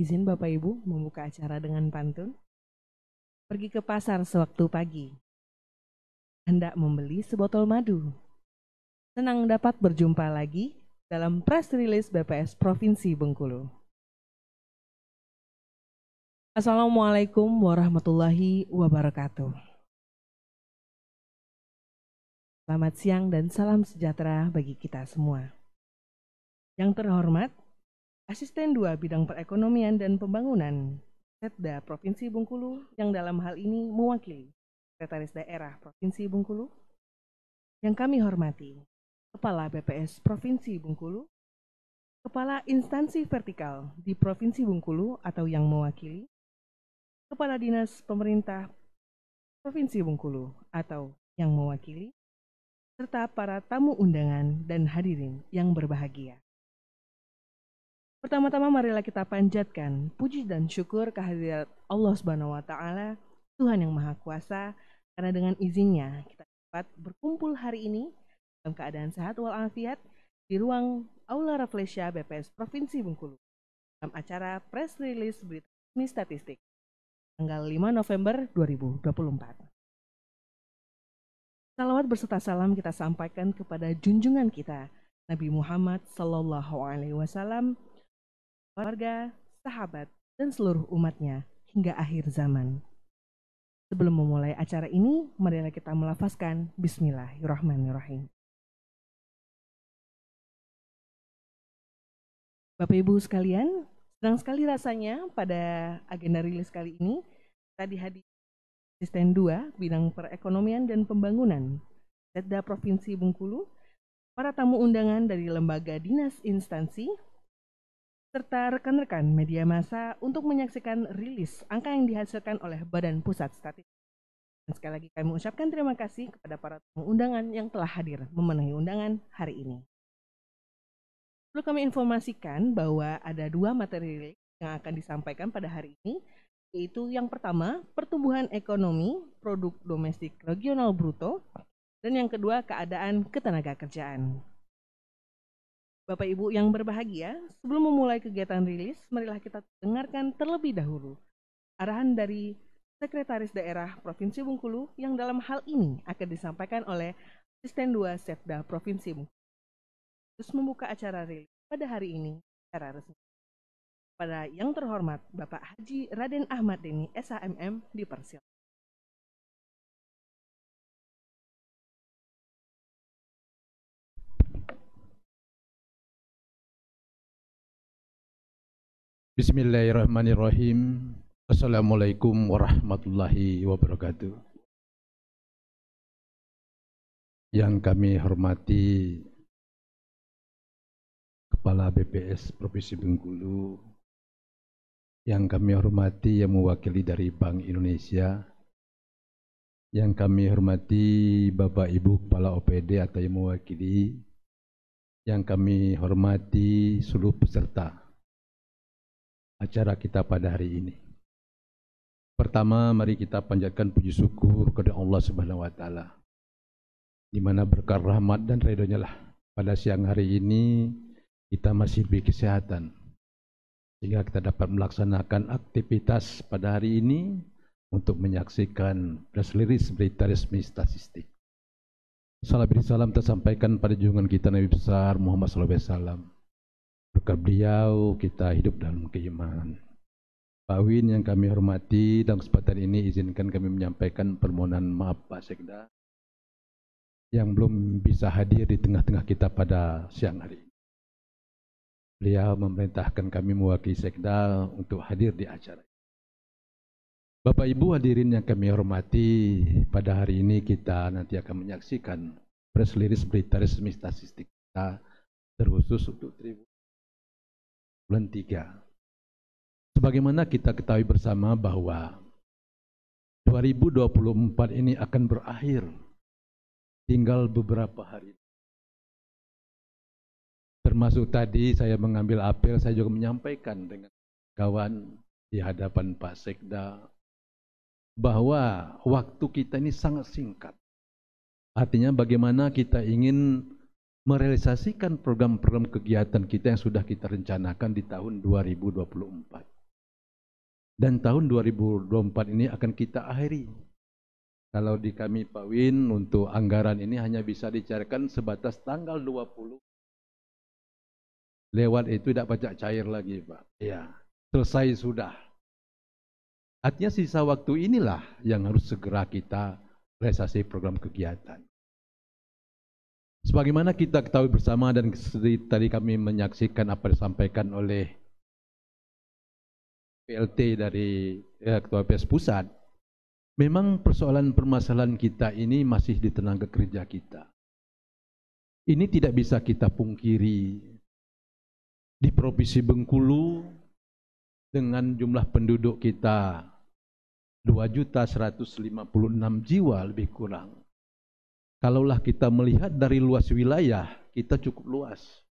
Izin Bapak Ibu membuka acara dengan pantun. Pergi ke pasar sewaktu pagi, hendak membeli sebotol madu. Senang dapat berjumpa lagi dalam press release BPS Provinsi Bengkulu. Assalamualaikum warahmatullahi wabarakatuh. Selamat siang dan salam sejahtera bagi kita semua. Yang terhormat, Asisten 2 Bidang Perekonomian dan Pembangunan Setda Provinsi Bengkulu yang dalam hal ini mewakili Sekretaris Daerah Provinsi Bengkulu. Yang kami hormati, Kepala BPS Provinsi Bengkulu, Kepala Instansi Vertikal di Provinsi Bengkulu atau yang mewakili, Kepala Dinas Pemerintah Provinsi Bengkulu atau yang mewakili, serta para tamu undangan dan hadirin yang berbahagia. Pertama-tama marilah kita panjatkan puji dan syukur kehadirat Allah Subhanahu wa taala, Tuhan yang Maha Kuasa, karena dengan izinnya kita dapat berkumpul hari ini dalam keadaan sehat walafiat di ruang Aula Rafflesia BPS Provinsi Bengkulu dalam acara press release berita resmi statistik tanggal 5 November 2024. Salawat berserta salam kita sampaikan kepada junjungan kita Nabi Muhammad SAW, keluarga, sahabat, dan seluruh umatnya hingga akhir zaman. Sebelum memulai acara ini, marilah kita melafazkan Bismillahirrahmanirrahim. Bapak Ibu sekalian, senang sekali rasanya pada agenda rilis kali ini kita dihadiri Asisten 2 Bidang Perekonomian dan Pembangunan Setda Provinsi Bengkulu, para tamu undangan dari lembaga dinas instansi, serta rekan-rekan media massa untuk menyaksikan rilis angka yang dihasilkan oleh Badan Pusat Statistik. Dan sekali lagi kami ucapkan terima kasih kepada para tamu undangan yang telah hadir memenuhi undangan hari ini. Perlu kami informasikan bahwa ada 2 materi yang akan disampaikan pada hari ini, yaitu yang pertama, pertumbuhan ekonomi produk domestik regional bruto, dan yang kedua, keadaan ketenaga kerjaan. Bapak Ibu yang berbahagia, sebelum memulai kegiatan rilis, marilah kita dengarkan terlebih dahulu arahan dari Sekretaris Daerah Provinsi Bengkulu yang dalam hal ini akan disampaikan oleh Asisten 2 Setda Provinsi Bengkulu. Terus membuka acara rilis pada hari ini secara resmi. Pada yang terhormat Bapak Haji Raden Ahmad Deni SHMM dipersilakan. Bismillahirrahmanirrahim. Assalamualaikum warahmatullahi wabarakatuh. Yang kami hormati Kepala BPS Provinsi Bengkulu, yang kami hormati yang mewakili dari Bank Indonesia, yang kami hormati Bapak Ibu Kepala OPD atau yang mewakili, yang kami hormati seluruh peserta acara kita pada hari ini. Pertama, mari kita panjatkan puji syukur kepada Allah Subhanahu wa taala, di mana berkah rahmat dan ridhonya lah pada siang hari ini kita masih diberi kesehatan sehingga kita dapat melaksanakan aktivitas pada hari ini untuk menyaksikan press release berita resmi statistik. Salam tersampaikan pada junjungan kita Nabi besar Muhammad SAW. Berkat beliau kita hidup dalam keimanan. Pak Win yang kami hormati, dalam kesempatan ini izinkan kami menyampaikan permohonan maaf Pak Sekda yang belum bisa hadir di tengah-tengah kita pada siang hari ini. Beliau memerintahkan kami mewakili Sekda untuk hadir di acara. Bapak Ibu hadirin yang kami hormati, pada hari ini kita nanti akan menyaksikan press release berita resmi statistik kita terkhusus untuk bulan 3. Sebagaimana kita ketahui bersama bahwa 2024 ini akan berakhir tinggal beberapa hari. Termasuk tadi saya mengambil apel, saya juga menyampaikan dengan kawan di hadapan Pak Sekda bahwa waktu kita ini sangat singkat. Artinya bagaimana kita ingin merealisasikan program-program kegiatan kita yang sudah kita rencanakan di tahun 2024. Dan tahun 2024 ini akan kita akhiri. Kalau di kami Pak Win, untuk anggaran ini hanya bisa dicarikan sebatas tanggal 20. Lewat itu tidak pajak cair lagi Pak. Ya, selesai sudah. Artinya sisa waktu inilah yang harus segera kita realisasi program kegiatan. Sebagaimana kita ketahui bersama dan tadi kami menyaksikan apa yang disampaikan oleh PLT dari Ketua PS Pusat, memang persoalan permasalahan kita ini masih di tenaga kerja kita. Ini tidak bisa kita pungkiri. Di Provinsi Bengkulu dengan jumlah penduduk kita 2.156 jiwa lebih kurang. Kalaulah kita melihat dari luas wilayah, kita cukup luas.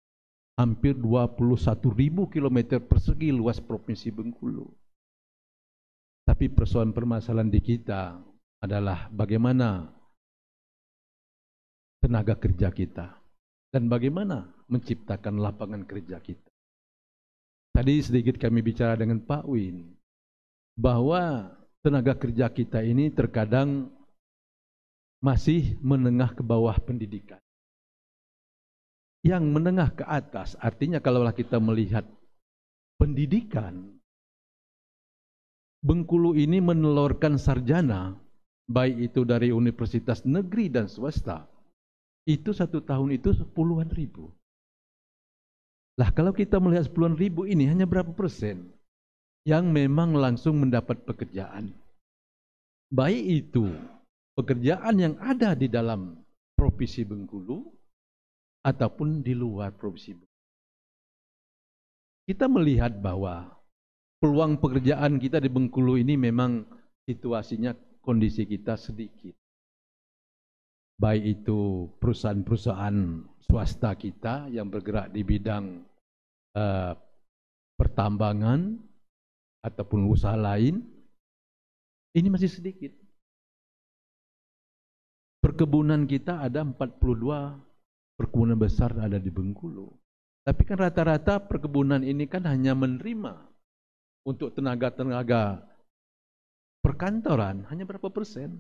Hampir 21.000 km persegi luas Provinsi Bengkulu. Tapi persoalan permasalahan di kita adalah bagaimana tenaga kerja kita dan bagaimana menciptakan lapangan kerja kita. Tadi sedikit kami bicara dengan Pak Win bahwa tenaga kerja kita ini terkadang masih menengah ke bawah pendidikan. Yang menengah ke atas artinya kalaulah kita melihat pendidikan, Bengkulu ini menelurkan sarjana, baik itu dari universitas negeri dan swasta, itu 1 tahun itu puluhan ribu. Lah kalau kita melihat puluhan ribu ini hanya berapa persen yang memang langsung mendapat pekerjaan? Baik itu pekerjaan yang ada di dalam Provinsi Bengkulu ataupun di luar Provinsi Bengkulu. Kita melihat bahwa peluang pekerjaan kita di Bengkulu ini memang situasinya, kondisi kita sedikit. Baik itu perusahaan-perusahaan swasta kita yang bergerak di bidang pertambangan ataupun usaha lain, ini masih sedikit. Perkebunan kita ada 42 perkebunan besar ada di Bengkulu. Tapi kan rata-rata perkebunan ini kan hanya menerima untuk tenaga-tenaga perkantoran hanya berapa persen.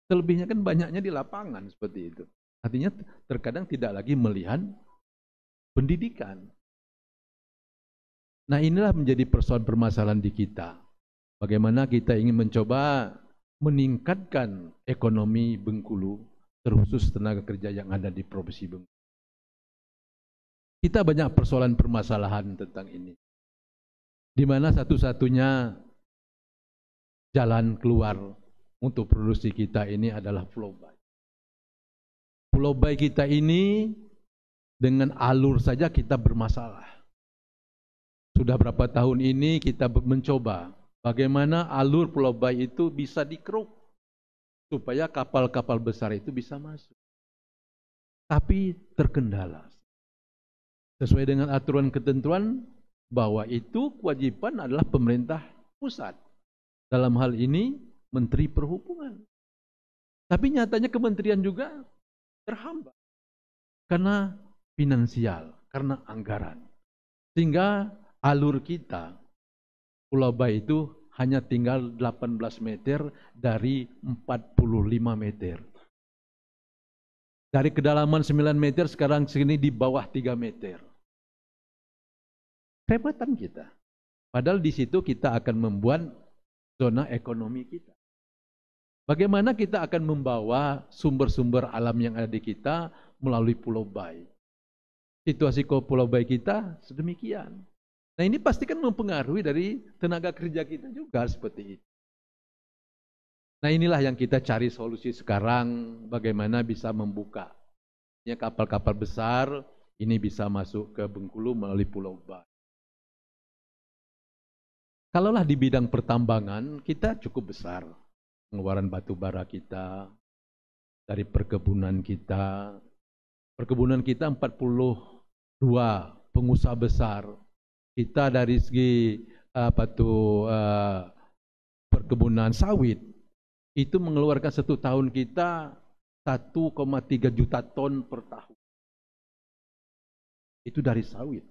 Selebihnya kan banyaknya di lapangan seperti itu. Artinya terkadang tidak lagi melihat pendidikan. Nah inilah menjadi persoalan permasalahan di kita. Bagaimana kita ingin mencoba meningkatkan ekonomi Bengkulu, terkhusus tenaga kerja yang ada di Provinsi Bengkulu. Kita banyak persoalan permasalahan tentang ini. Di mana satu-satunya jalan keluar untuk produksi kita ini adalah Pulau Bayi. Pulau Bayi kita ini dengan alur saja kita bermasalah. Sudah berapa tahun ini kita mencoba bagaimana alur Pulau Bayi itu bisa dikeruk supaya kapal-kapal besar itu bisa masuk. Tapi terkendala. Sesuai dengan aturan ketentuan bahwa itu kewajiban adalah pemerintah pusat. Dalam hal ini Menteri Perhubungan. Tapi nyatanya kementerian juga terhambat karena finansial, karena anggaran. Sehingga alur kita Pulau Bayi itu hanya tinggal 18 meter dari 45 meter. Dari kedalaman 9 meter sekarang segini di bawah 3 meter. Kerebatan kita. Padahal di situ kita akan membuat zona ekonomi kita. Bagaimana kita akan membawa sumber-sumber alam yang ada di kita melalui Pulau Bayi. Situasi Pulau Bayi kita sedemikian. Nah ini pasti kan mempengaruhi dari tenaga kerja kita juga seperti itu. Nah inilah yang kita cari solusi sekarang, bagaimana bisa membuka. Kapal-kapal besar ini bisa masuk ke Bengkulu melalui Pulau Bayi. Kalaulah di bidang pertambangan, kita cukup besar. Pengeluaran batu bara kita, dari perkebunan kita. Perkebunan kita 42 pengusaha besar. Kita dari segi perkebunan sawit, itu mengeluarkan 1 tahun kita 1,3 juta ton per tahun. Itu dari sawit.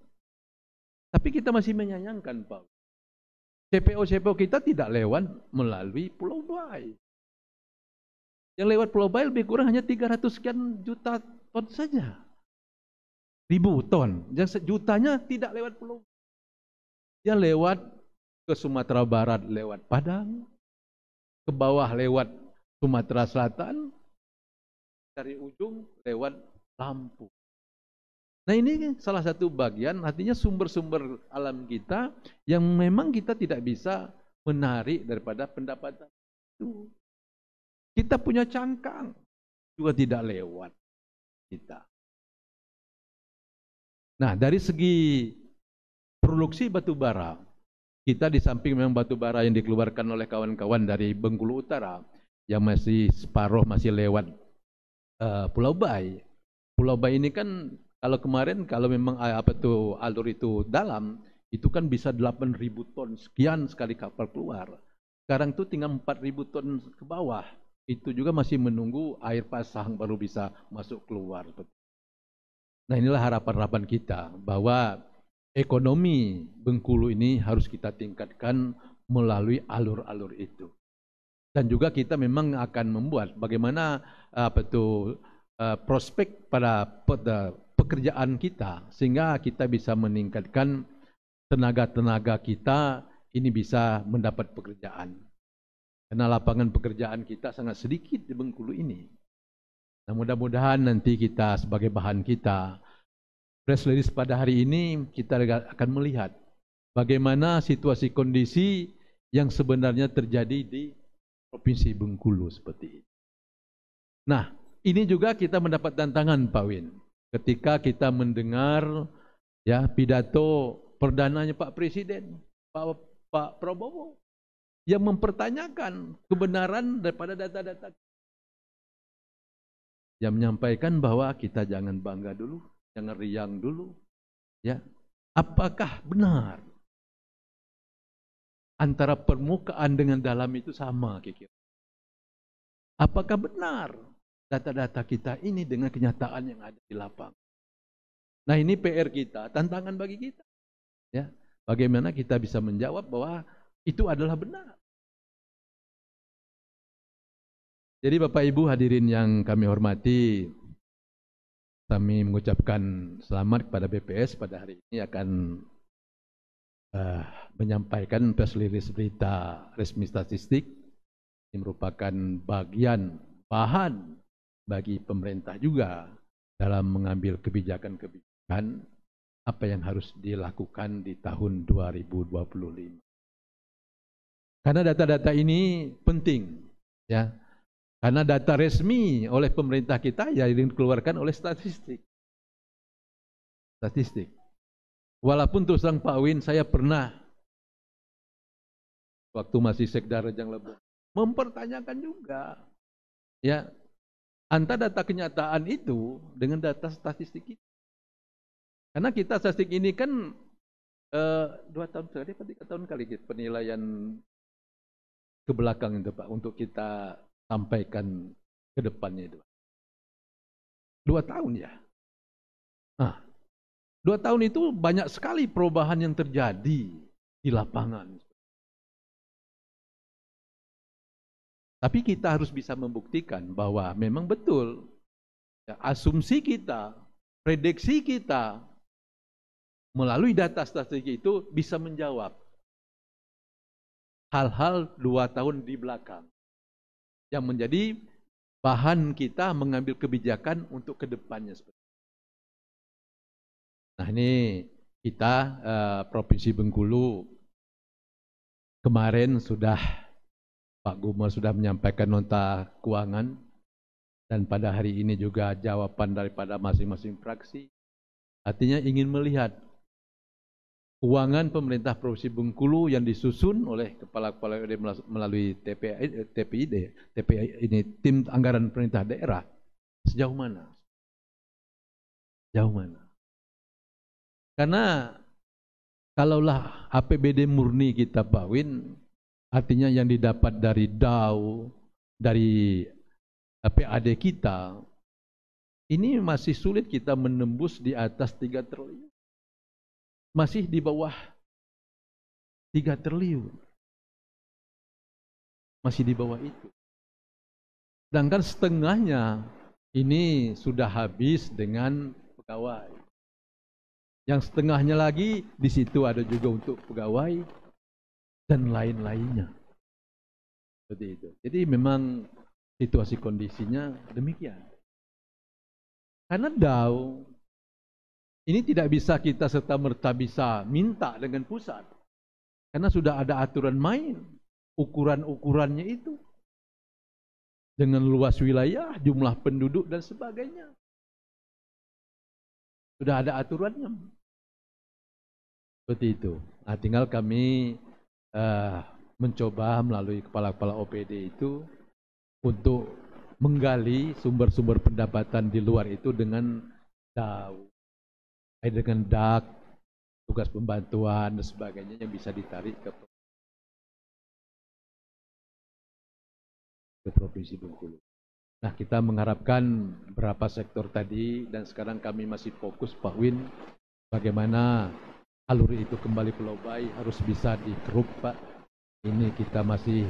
Tapi kita masih menyayangkan Pak. CPO kita tidak lewat melalui Pulau Bayi. Yang lewat Pulau Bayi lebih kurang hanya 300 sekian juta ton saja. Ribu ton. Yang sejutanya tidak lewat Pulau Bayi. Yang lewat ke Sumatera Barat lewat Padang, ke bawah lewat Sumatera Selatan, dari ujung lewat Lampung. Nah ini salah satu bagian, artinya sumber-sumber alam kita yang memang kita tidak bisa menarik daripada pendapatan itu. Kita punya cangkang, juga tidak lewat kita. Nah dari segi produksi batu bara, kita di samping memang batu bara yang dikeluarkan oleh kawan-kawan dari Bengkulu Utara, yang masih separuh masih lewat Pulau Bayi. Pulau Bayi ini kan kalau kemarin kalau memang alur itu dalam, itu kan bisa 8.000 ton sekian sekali kapal keluar. Sekarang itu tinggal 4.000 ton ke bawah. Itu juga masih menunggu air pasang baru bisa masuk keluar. Nah inilah harapan-harapan kita bahwa ekonomi Bengkulu ini harus kita tingkatkan melalui alur-alur itu. Dan juga kita memang akan membuat bagaimana prospek pada pekerjaan kita sehingga kita bisa meningkatkan tenaga-tenaga kita ini bisa mendapat pekerjaan. Karena lapangan pekerjaan kita sangat sedikit di Bengkulu ini. Nah, mudah-mudahan nanti kita sebagai bahan kita press release pada hari ini kita akan melihat bagaimana situasi kondisi yang sebenarnya terjadi di Provinsi Bengkulu seperti ini. Nah, ini juga kita mendapat tantangan Pak Win. Ketika kita mendengar ya pidato perdananya Pak Presiden, Pak Prabowo yang mempertanyakan kebenaran daripada data-data, yang menyampaikan bahwa kita jangan bangga dulu, jangan riang dulu, ya. Apakah benar antara permukaan dengan dalam itu sama kira-kira? Apakah benar data-data kita ini dengan kenyataan yang ada di lapangan? Nah ini PR kita, tantangan bagi kita. Ya, bagaimana kita bisa menjawab bahwa itu adalah benar. Jadi Bapak Ibu hadirin yang kami hormati, kami mengucapkan selamat kepada BPS pada hari ini akan menyampaikan press release berita resmi statistik yang merupakan bagian bahan bagi pemerintah juga dalam mengambil kebijakan-kebijakan apa yang harus dilakukan di tahun 2025. Karena data-data ini penting, ya. Karena data resmi oleh pemerintah kita ya dikeluarkan oleh statistik. Statistik. Walaupun terus terang Pak Win, saya pernah waktu masih Sekda Rejang Lebong mempertanyakan juga, ya, antara data kenyataan itu dengan data statistik kita. Karena kita statistik ini kan 2 tahun sekali, 3 tahun kali penilaian ke belakang itu Pak, untuk kita sampaikan ke depannya itu. 2 tahun ya. Nah, 2 tahun itu banyak sekali perubahan yang terjadi di lapangan. Tapi kita harus bisa membuktikan bahwa memang betul ya, asumsi kita, prediksi kita melalui data statistik itu bisa menjawab hal-hal 2 tahun di belakang yang menjadi bahan kita mengambil kebijakan untuk kedepannya. Nah ini kita Provinsi Bengkulu kemarin sudah Pak Gubernur sudah menyampaikan nota keuangan dan pada hari ini juga jawaban daripada masing-masing fraksi. Artinya ingin melihat keuangan pemerintah Provinsi Bengkulu yang disusun oleh kepala-kepala melalui TPID ini tim anggaran pemerintah daerah sejauh mana? Sejauh mana? Karena kalaulah APBD murni kita Pak Win, artinya yang didapat dari DAU, dari PAD kita, ini masih sulit kita menembus di atas 3 triliun. Masih di bawah 3 triliun. Masih di bawah itu. Sedangkan setengahnya ini sudah habis dengan pegawai. Yang setengahnya lagi di situ ada juga untuk pegawai dan lain-lainnya. Seperti itu. Jadi memang situasi kondisinya demikian. Karena DAO ini tidak bisa kita serta-merta bisa minta dengan pusat. Karena sudah ada aturan main, ukuran-ukurannya itu. Dengan luas wilayah, jumlah penduduk dan sebagainya. Sudah ada aturannya. Seperti itu. Nah, tinggal kami mencoba melalui kepala-kepala OPD itu untuk menggali sumber-sumber pendapatan di luar itu dengan DAO, dengan DAK, tugas pembantuan dan sebagainya yang bisa ditarik ke Provinsi Bengkulu. Nah, kita mengharapkan berapa sektor tadi dan sekarang kami masih fokus Pak Win bagaimana alur itu kembali Pulau Bayi harus bisa dikeruk Pak. Ini kita masih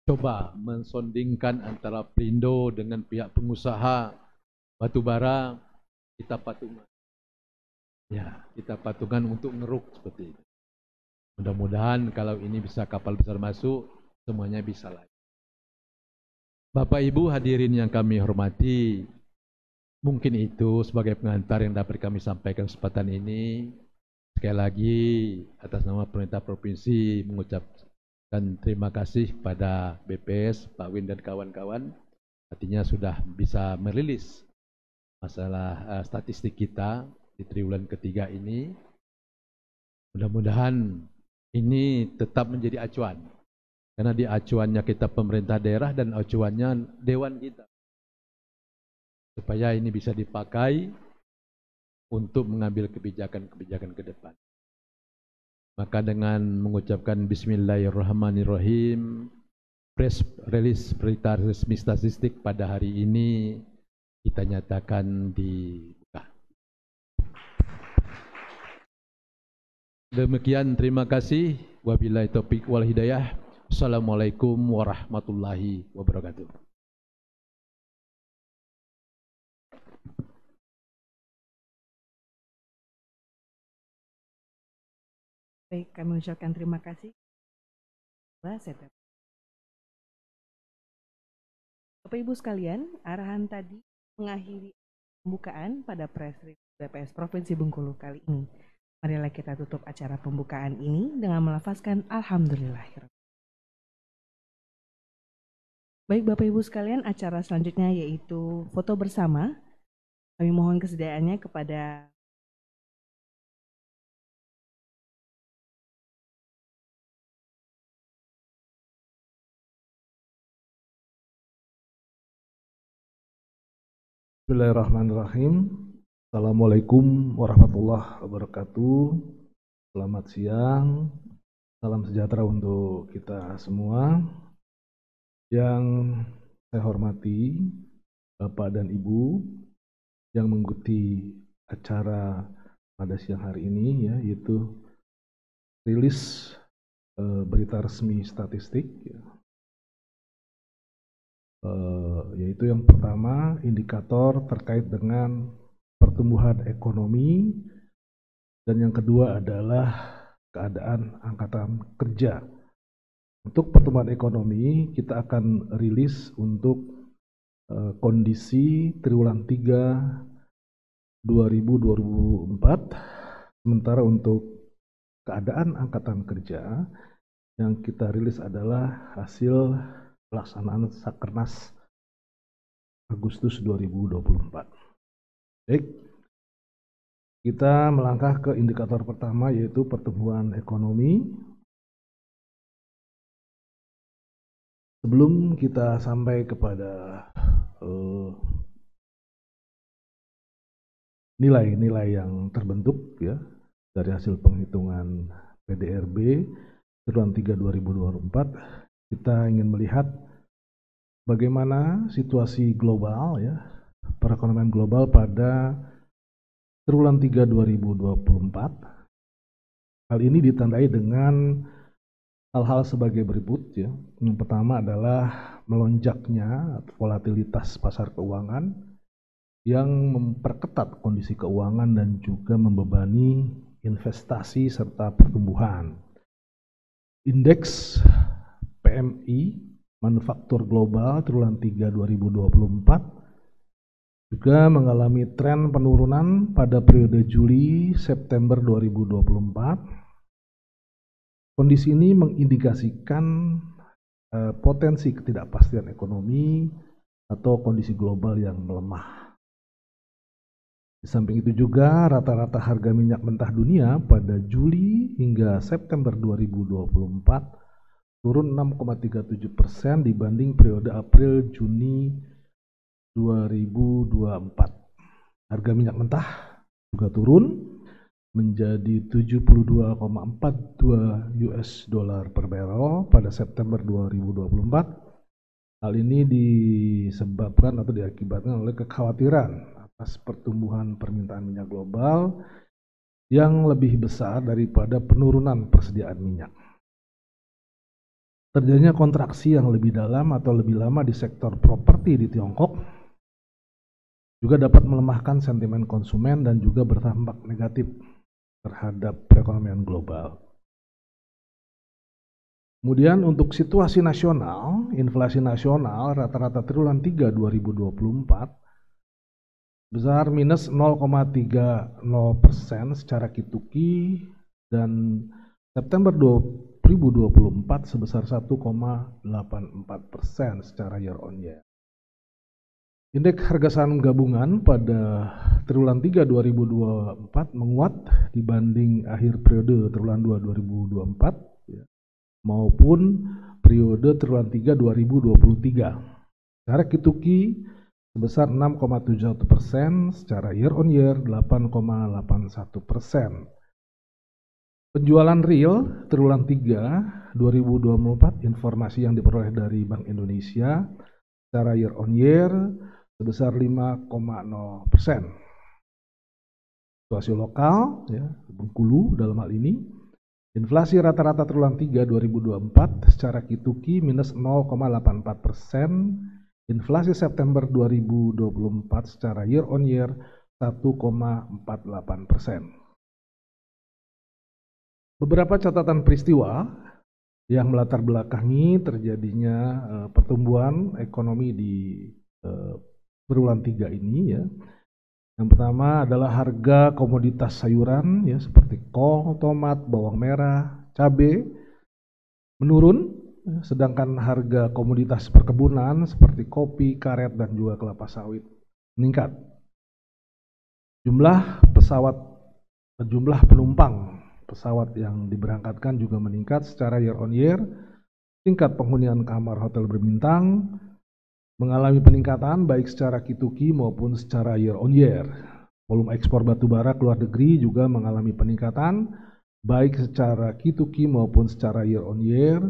coba mensondingkan antara Pelindo dengan pihak pengusaha batubara, kita patungan. Ya, kita patungan untuk ngeruk seperti itu. Mudah-mudahan kalau ini bisa kapal besar masuk, semuanya bisa lagi. Bapak Ibu hadirin yang kami hormati, mungkin itu sebagai pengantar yang dapat kami sampaikan kesempatan ini. Sekali lagi atas nama pemerintah provinsi mengucapkan terima kasih kepada BPS, Pak Win dan kawan-kawan. Artinya sudah bisa merilis masalah statistik kita di triwulan ketiga ini. Mudah-mudahan ini tetap menjadi acuan. Karena di acuannya kita pemerintah daerah dan acuannya dewan kita. Supaya ini bisa dipakai untuk mengambil kebijakan-kebijakan ke depan. Maka dengan mengucapkan Bismillahirrahmanirrahim, press release berita resmi statistik pada hari ini kita nyatakan dibuka. Demikian, terima kasih. Wabillahi taufiq wal hidayah. Assalamualaikum warahmatullahi wabarakatuh. Baik, kami ucapkan terima kasih. Bapak Ibu sekalian, arahan tadi mengakhiri pembukaan pada press release BPS Provinsi Bengkulu kali ini. Marilah kita tutup acara pembukaan ini dengan melafazkan Alhamdulillah. Baik Bapak Ibu sekalian, acara selanjutnya yaitu foto bersama. Kami mohon kesediaannya kepada Bismillahirrahmanirrahim. Assalamualaikum warahmatullahi wabarakatuh. Selamat siang. Salam sejahtera untuk kita semua. Yang saya hormati Bapak dan Ibu yang mengikuti acara pada siang hari ini, yaitu rilis berita resmi statistik, yaitu yang pertama indikator terkait dengan pertumbuhan ekonomi, dan yang kedua adalah keadaan angkatan kerja. Untuk pertumbuhan ekonomi kita akan rilis untuk kondisi triwulan 3 2024, sementara untuk keadaan angkatan kerja yang kita rilis adalah hasil pelaksanaan Sakernas Agustus 2024. Baik, kita melangkah ke indikator pertama yaitu pertumbuhan ekonomi. Sebelum kita sampai kepada nilai-nilai yang terbentuk dari hasil penghitungan PDRB triwulan 3 2024, kita ingin melihat bagaimana situasi global perekonomian global pada triwulan 3 2024 Hal ini ditandai dengan hal-hal sebagai berikut ya. Yang pertama adalah melonjaknya volatilitas pasar keuangan yang memperketat kondisi keuangan dan juga membebani investasi serta pertumbuhan. Indeks PMI Manufaktur Global triwulan 3 2024 juga mengalami tren penurunan pada periode Juli-September 2024. Kondisi ini mengindikasikan potensi ketidakpastian ekonomi atau kondisi global yang melemah. Di samping itu juga rata-rata harga minyak mentah dunia pada Juli hingga September 2024 turun 6,37% dibanding periode April-Juni 2024. Harga minyak mentah juga turun menjadi 72,42 US dollar per barrel pada September 2024. Hal ini disebabkan atau diakibatkan oleh kekhawatiran atas pertumbuhan permintaan minyak global yang lebih besar daripada penurunan persediaan minyak. Terjadinya kontraksi yang lebih dalam atau lebih lama di sektor properti di Tiongkok juga dapat melemahkan sentimen konsumen dan juga berdampak negatif terhadap perekonomian global. Kemudian untuk situasi nasional, inflasi nasional rata-rata triwulan 3 2024 besar minus 0,30% secara Kituki dan September 2024 sebesar 1,84% secara year on year. Indeks harga saham gabungan pada triwulan 3 2024 menguat dibanding akhir periode triwulan 2 2024 ya, maupun periode triwulan 3 2023. Secara Kituki sebesar 6,71%, secara year on year 8,81%. Penjualan real triwulan 3 2024 informasi yang diperoleh dari Bank Indonesia secara year on year sebesar 5,0%. Situasi lokal ya, Bengkulu dalam hal ini inflasi rata-rata triwulan 3 2024 secara Kituki minus 0,84%, inflasi September 2024 secara year on year 1,48%. Beberapa catatan peristiwa yang melatar belakangi terjadinya pertumbuhan ekonomi di triwulan 3 ini ya. Yang pertama adalah harga komoditas sayuran ya seperti kol, tomat, bawang merah, cabai menurun, sedangkan harga komoditas perkebunan seperti kopi, karet dan juga kelapa sawit meningkat. Jumlah penumpang pesawat yang diberangkatkan juga meningkat secara year on year. Tingkat penghunian kamar hotel berbintang mengalami peningkatan baik secara Kituki maupun secara year on year. Volume ekspor batubara ke luar negeri juga mengalami peningkatan baik secara Kituki maupun secara year on year.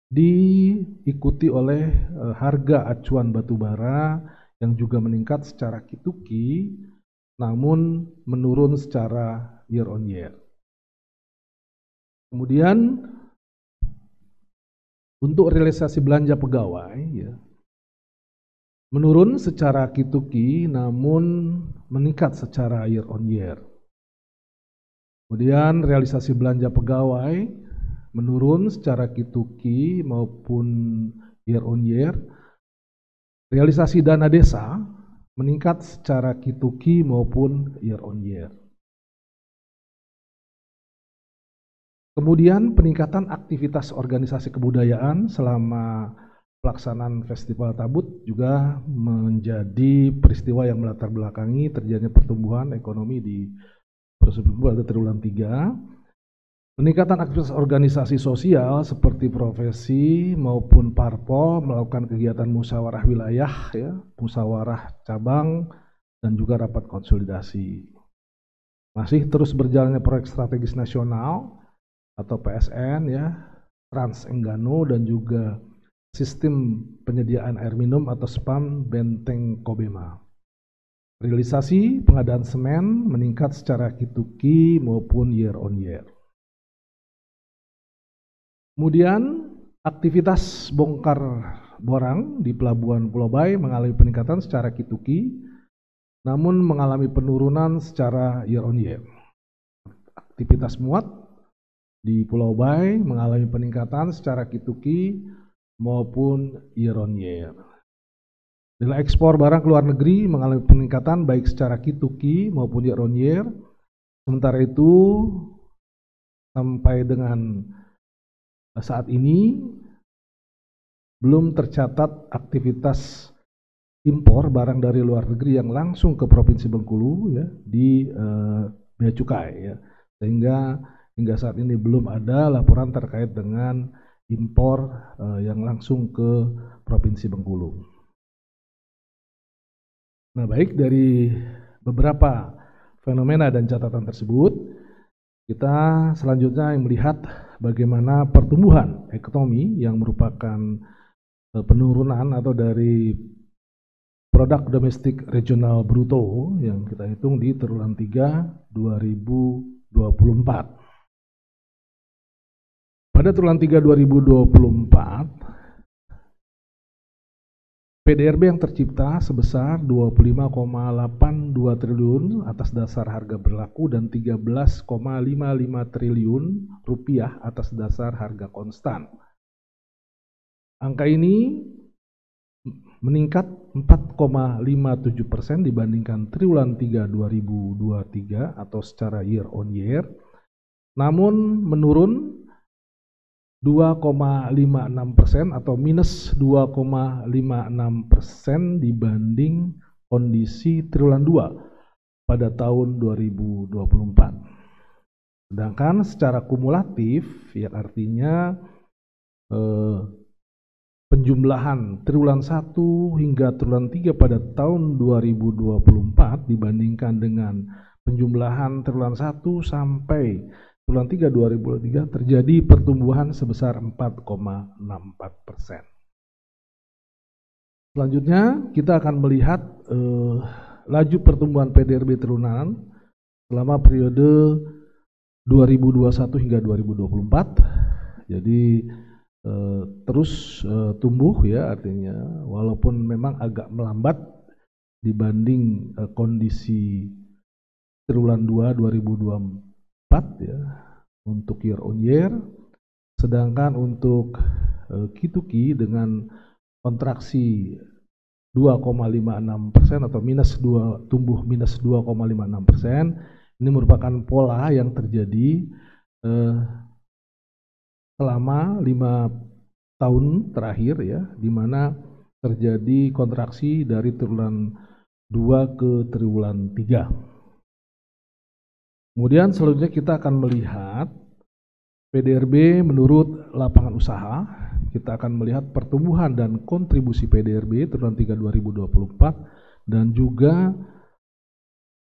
Diikuti oleh harga acuan batubara yang juga meningkat secara Kituki namun menurun secara year on year. Kemudian untuk realisasi belanja pegawai ya, menurun secara Kituki namun meningkat secara year on year. Kemudian realisasi belanja pegawai menurun secara Kituki maupun year on year. Realisasi dana desa meningkat secara Kituki maupun year on year. Kemudian peningkatan aktivitas organisasi kebudayaan selama pelaksanaan Festival Tabut juga menjadi peristiwa yang melatar belakangi terjadinya pertumbuhan ekonomi di Provinsi triwulan 3. Peningkatan aktivitas organisasi sosial seperti profesi maupun parpol melakukan kegiatan musyawarah wilayah, ya, musyawarah cabang, dan juga rapat konsolidasi. Masih terus berjalannya proyek strategis nasional atau PSN, ya, Trans Enggano, dan juga sistem penyediaan air minum atau SPAM Benteng Kobema. Realisasi pengadaan semen meningkat secara Q2Q maupun year on year. Kemudian aktivitas bongkar barang di Pelabuhan Pulau Bae mengalami peningkatan secara Q2Q, namun mengalami penurunan secara year on year. Aktivitas muat di Pulau Bae mengalami peningkatan secara Q2Q maupun year on year. Nilai ekspor barang ke luar negeri mengalami peningkatan baik secara Q2Q maupun year on year. Sementara itu, sampai dengan saat ini belum tercatat aktivitas impor barang dari luar negeri yang langsung ke Provinsi Bengkulu ya, di bea cukai ya. Sehingga hingga saat ini belum ada laporan terkait dengan impor yang langsung ke Provinsi Bengkulu. Nah, baik dari beberapa fenomena dan catatan tersebut, kita selanjutnya melihat bagaimana pertumbuhan ekonomi yang merupakan penurunan atau dari produk domestik regional bruto yang kita hitung di triwulan 3 2024. Pada triwulan 3 2024, PDRB yang tercipta sebesar 25,82 triliun atas dasar harga berlaku dan 13,55 triliun rupiah atas dasar harga konstan. Angka ini meningkat 4,57% dibandingkan triwulan 3 2023 atau secara year on year, namun menurun 2,56% atau minus 2,56% dibanding kondisi triwulan 2 pada tahun 2024. Sedangkan secara kumulatif, yang artinya penjumlahan triwulan 1 hingga triwulan 3 pada tahun 2024 dibandingkan dengan penjumlahan triwulan 1 sampai triwulan 3 2023 terjadi pertumbuhan sebesar 4,64%. Selanjutnya kita akan melihat laju pertumbuhan PDRB triwulan selama periode 2021 hingga 2024. Jadi terus tumbuh ya, artinya walaupun memang agak melambat dibanding kondisi triwulan 2 2024 ya untuk year on year, sedangkan untuk Q2Q dengan kontraksi 2,56% atau tumbuh minus 2,56%, ini merupakan pola yang terjadi selama 5 tahun terakhir ya, di mana terjadi kontraksi dari triwulan 2 ke triwulan 3. Kemudian selanjutnya kita akan melihat PDRB menurut lapangan usaha. Kita akan melihat pertumbuhan dan kontribusi PDRB triwulan 3 2024 dan juga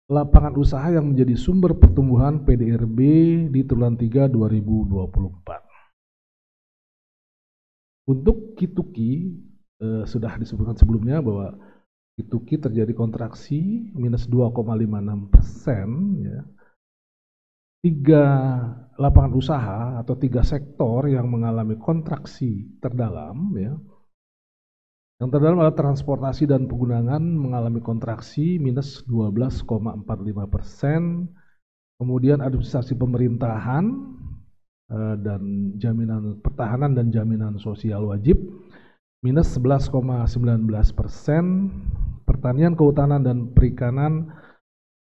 lapangan usaha yang menjadi sumber pertumbuhan PDRB di triwulan 3 2024. Untuk Q2Q sudah disebutkan sebelumnya bahwa Q2Q terjadi kontraksi minus 2,56% ya. 3 lapangan usaha atau 3 sektor yang mengalami kontraksi terdalam ya. Yang terdalam adalah transportasi dan pergudangan mengalami kontraksi minus 12,45%. Kemudian administrasi pemerintahan dan jaminan pertahanan dan jaminan sosial wajib minus 11,19%. Pertanian, kehutanan dan perikanan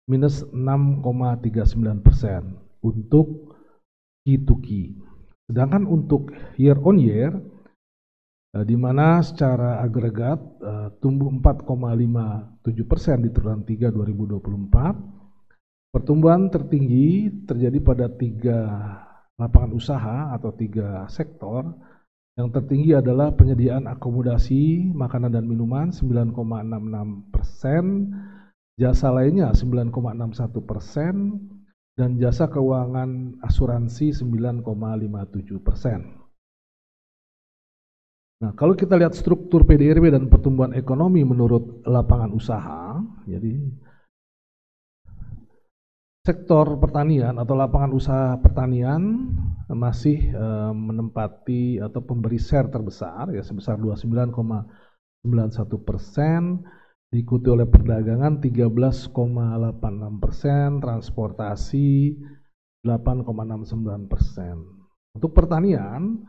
minus 6,39% untuk Q2Q. Sedangkan untuk year on year, di mana secara agregat tumbuh 4,57% di triwulan 3 2024. Pertumbuhan tertinggi terjadi pada 3 lapangan usaha atau 3 sektor. Yang tertinggi adalah penyediaan akomodasi makanan dan minuman 9,66%, jasa lainnya 9,61%, dan jasa keuangan asuransi 9,57%. Nah, kalau kita lihat struktur PDRB dan pertumbuhan ekonomi menurut lapangan usaha, jadi sektor pertanian atau lapangan usaha pertanian masih menempati atau pemberi share terbesar ya sebesar 29,91%, diikuti oleh perdagangan 13,86%, transportasi 8,69%. Untuk pertanian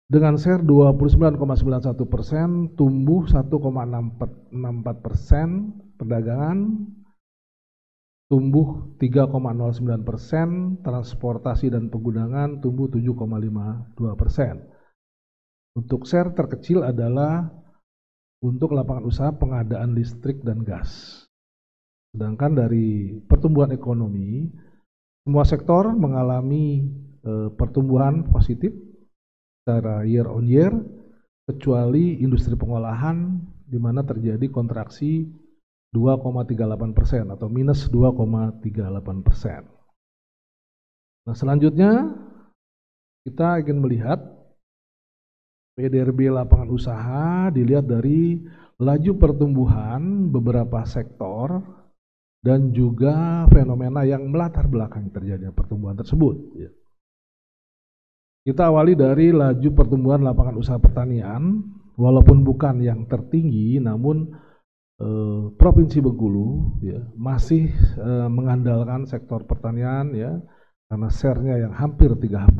dengan share 29,91%, tumbuh 1,64%, perdagangan tumbuh 3,09%, transportasi dan penggunaan tumbuh 7,52%. Untuk share terkecil adalah untuk lapangan usaha pengadaan listrik dan gas. Sedangkan dari pertumbuhan ekonomi, semua sektor mengalami pertumbuhan positif secara year on year, kecuali industri pengolahan di mana terjadi kontraksi 2,38% atau minus 2,38%. Nah, selanjutnya kita ingin melihat PDRB lapangan usaha dilihat dari laju pertumbuhan beberapa sektor dan juga fenomena yang melatar belakangi terjadinya pertumbuhan tersebut. Kita awali dari laju pertumbuhan lapangan usaha pertanian, walaupun bukan yang tertinggi, namun Provinsi Bengkulu ya, masih mengandalkan sektor pertanian ya, karena share-nya yang hampir 30%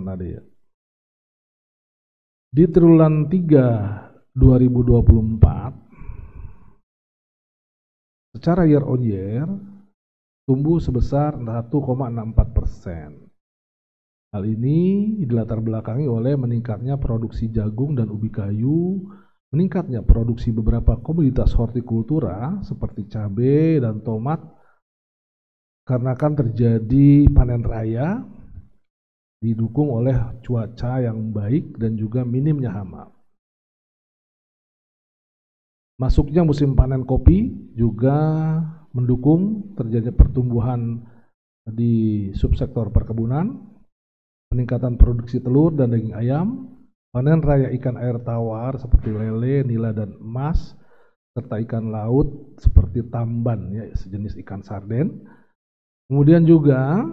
tadi ya. Di triwulan 3 2024 secara year on year tumbuh sebesar 1,64%. Hal ini dilatar belakangi oleh meningkatnya produksi jagung dan ubi kayu, meningkatnya produksi beberapa komoditas hortikultura seperti cabai dan tomat karena akan terjadi panen raya didukung oleh cuaca yang baik dan juga minimnya hama. Masuknya musim panen kopi juga mendukung terjadinya pertumbuhan di subsektor perkebunan, peningkatan produksi telur dan daging ayam, panen raya ikan air tawar seperti lele, nila, dan emas, serta ikan laut seperti tamban, ya, sejenis ikan sarden. Kemudian juga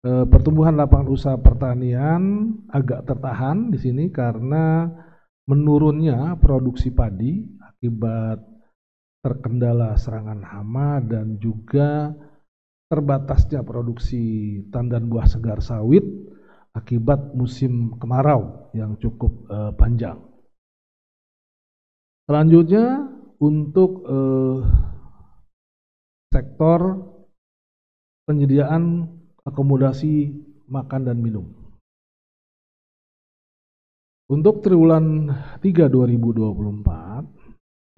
pertumbuhan lapangan usaha pertanian agak tertahan di sini karena menurunnya produksi padi akibat terkendala serangan hama dan juga terbatasnya produksi tandan buah segar sawit akibat musim kemarau yang cukup panjang. Selanjutnya untuk sektor penyediaan akomodasi makan dan minum. Untuk triwulan 3 2024,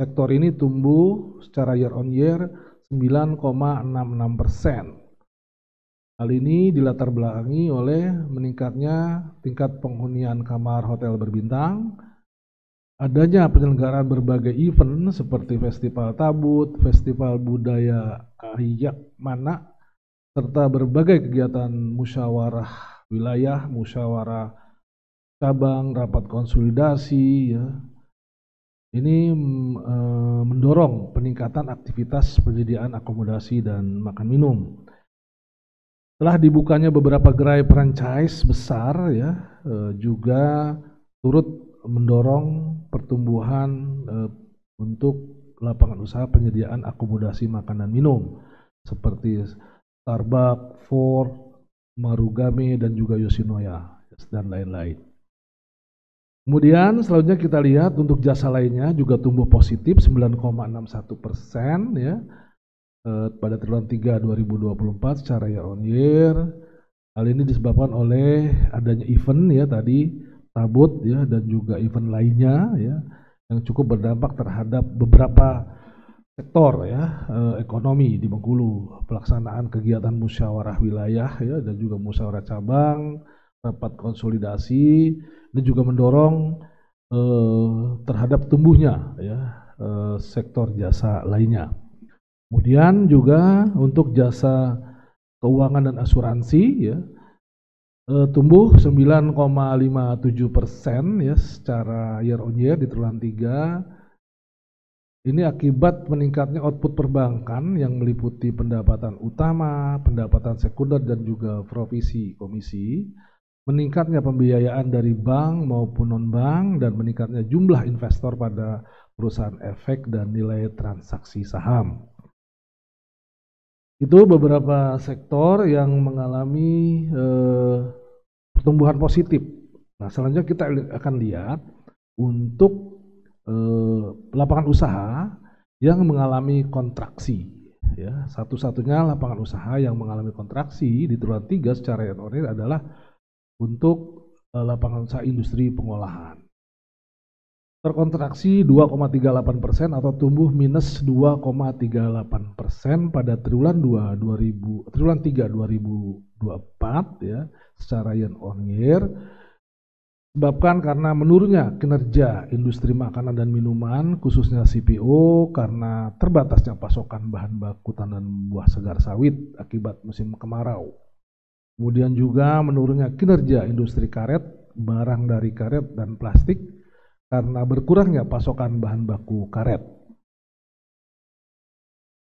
sektor ini tumbuh secara year on year 9,66%. Hal ini dilatar belakangi oleh meningkatnya tingkat penghunian kamar hotel berbintang, adanya penyelenggaraan berbagai event seperti Festival Tabut, Festival Budaya Ahiyak Mana, serta berbagai kegiatan musyawarah wilayah, musyawarah cabang, rapat konsolidasi. Ya. Ini mendorong peningkatan aktivitas penyediaan akomodasi dan makan minum. Setelah dibukanya beberapa gerai franchise besar ya, juga turut mendorong pertumbuhan untuk lapangan usaha penyediaan akomodasi makanan minum seperti Starbucks, Ford, Marugame, dan juga Yoshinoya dan lain-lain. Kemudian selanjutnya kita lihat untuk jasa lainnya juga tumbuh positif 9,61% ya. Pada triwulan 3 2024 secara year on year. Hal ini disebabkan oleh adanya event ya tadi Tabut ya dan juga event lainnya ya yang cukup berdampak terhadap beberapa sektor ya ekonomi di Bengkulu, pelaksanaan kegiatan musyawarah wilayah ya dan juga musyawarah cabang, rapat konsolidasi, ini juga mendorong terhadap tumbuhnya ya sektor jasa lainnya. Kemudian juga untuk jasa keuangan dan asuransi ya tumbuh 9,57% ya secara year on year di triwulan 3 Ini akibat meningkatnya output perbankan yang meliputi pendapatan utama, pendapatan sekunder, dan juga provisi komisi, meningkatnya pembiayaan dari bank maupun non-bank, dan meningkatnya jumlah investor pada perusahaan efek dan nilai transaksi saham. Itu beberapa sektor yang mengalami pertumbuhan positif. Nah, selanjutnya kita akan lihat untuk lapangan usaha yang mengalami kontraksi. Ya, satu-satunya lapangan usaha yang mengalami kontraksi di triwulan 3 secara year-on-year adalah untuk lapangan usaha industri pengolahan. Terkontraksi 2,38% atau tumbuh minus 2,38% pada triwulan 3 2024 ya, secara year-on-year. Disebabkan karena menurunnya kinerja industri makanan dan minuman, khususnya CPO, karena terbatasnya pasokan bahan baku tanah dan buah segar sawit akibat musim kemarau. Kemudian juga menurunnya kinerja industri karet, barang dari karet dan plastik, karena berkurangnya pasokan bahan baku karet.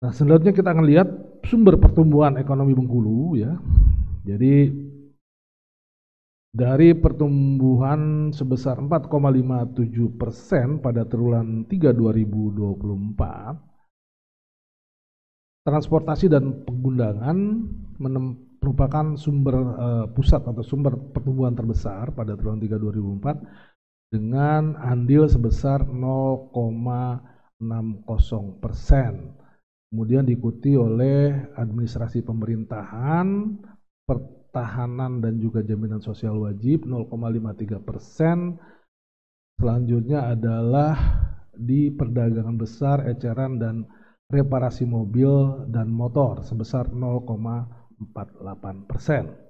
Nah, selanjutnya kita akan lihat sumber pertumbuhan ekonomi Bengkulu ya. Jadi dari pertumbuhan sebesar 4,57% pada triwulan 3 2024, transportasi dan pengundangan merupakan sumber pusat atau sumber pertumbuhan terbesar pada triwulan 3 2024 dengan andil sebesar 0,60%. Kemudian diikuti oleh administrasi pemerintahan, pertahanan dan juga jaminan sosial wajib 0,53%. Selanjutnya adalah di perdagangan besar, eceran dan reparasi mobil dan motor sebesar 0,48%.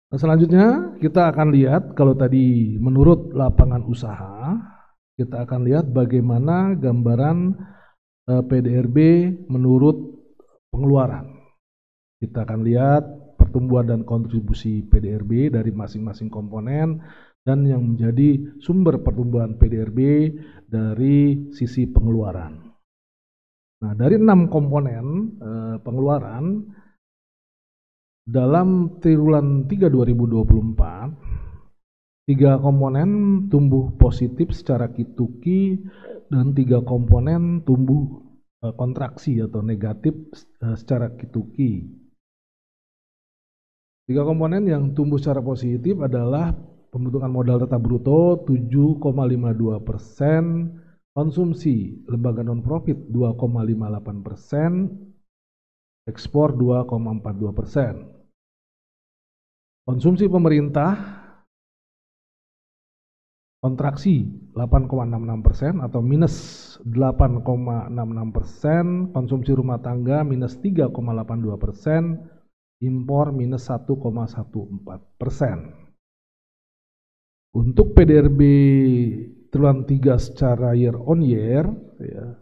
Nah, selanjutnya kita akan lihat kalau tadi menurut lapangan usaha, kita akan lihat bagaimana gambaran PDRB menurut pengeluaran. Kita akan lihat pertumbuhan dan kontribusi PDRB dari masing-masing komponen dan yang menjadi sumber pertumbuhan PDRB dari sisi pengeluaran. Nah, dari 6 komponen pengeluaran dalam triwulan 3 2024, 3 komponen tumbuh positif secara Q2Q dan 3 komponen tumbuh kontraksi atau negatif secara Q2Q. 3 komponen yang tumbuh secara positif adalah pembentukan modal tetap bruto 7,52%, konsumsi lembaga non-profit 2,58%, ekspor 2,42%. Konsumsi pemerintah kontraksi 8,66% atau minus 8,66%, konsumsi rumah tangga minus 3,82%, impor minus 1,14%. Untuk PDRB triwulan 3 secara year on year ya,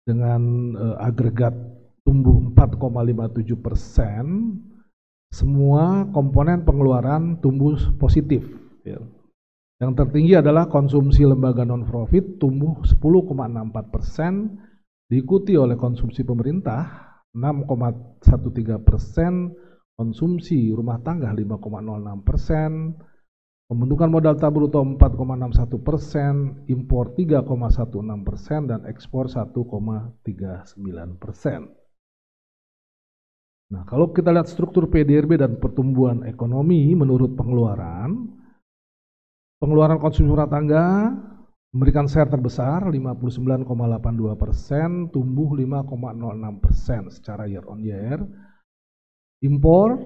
dengan agregat tumbuh 4,57%, semua komponen pengeluaran tumbuh positif ya. Yang tertinggi adalah konsumsi lembaga non-profit tumbuh 10,64%, diikuti oleh konsumsi pemerintah 6,13%, konsumsi rumah tangga 5,06%, pembentukan modal tetap bruto 4,61%, impor 3,16%, dan ekspor 1,39%. Nah, kalau kita lihat struktur PDRB dan pertumbuhan ekonomi menurut pengeluaran konsumsi rumah tangga memberikan share terbesar 59,82%, tumbuh 5,06% secara year on year. Impor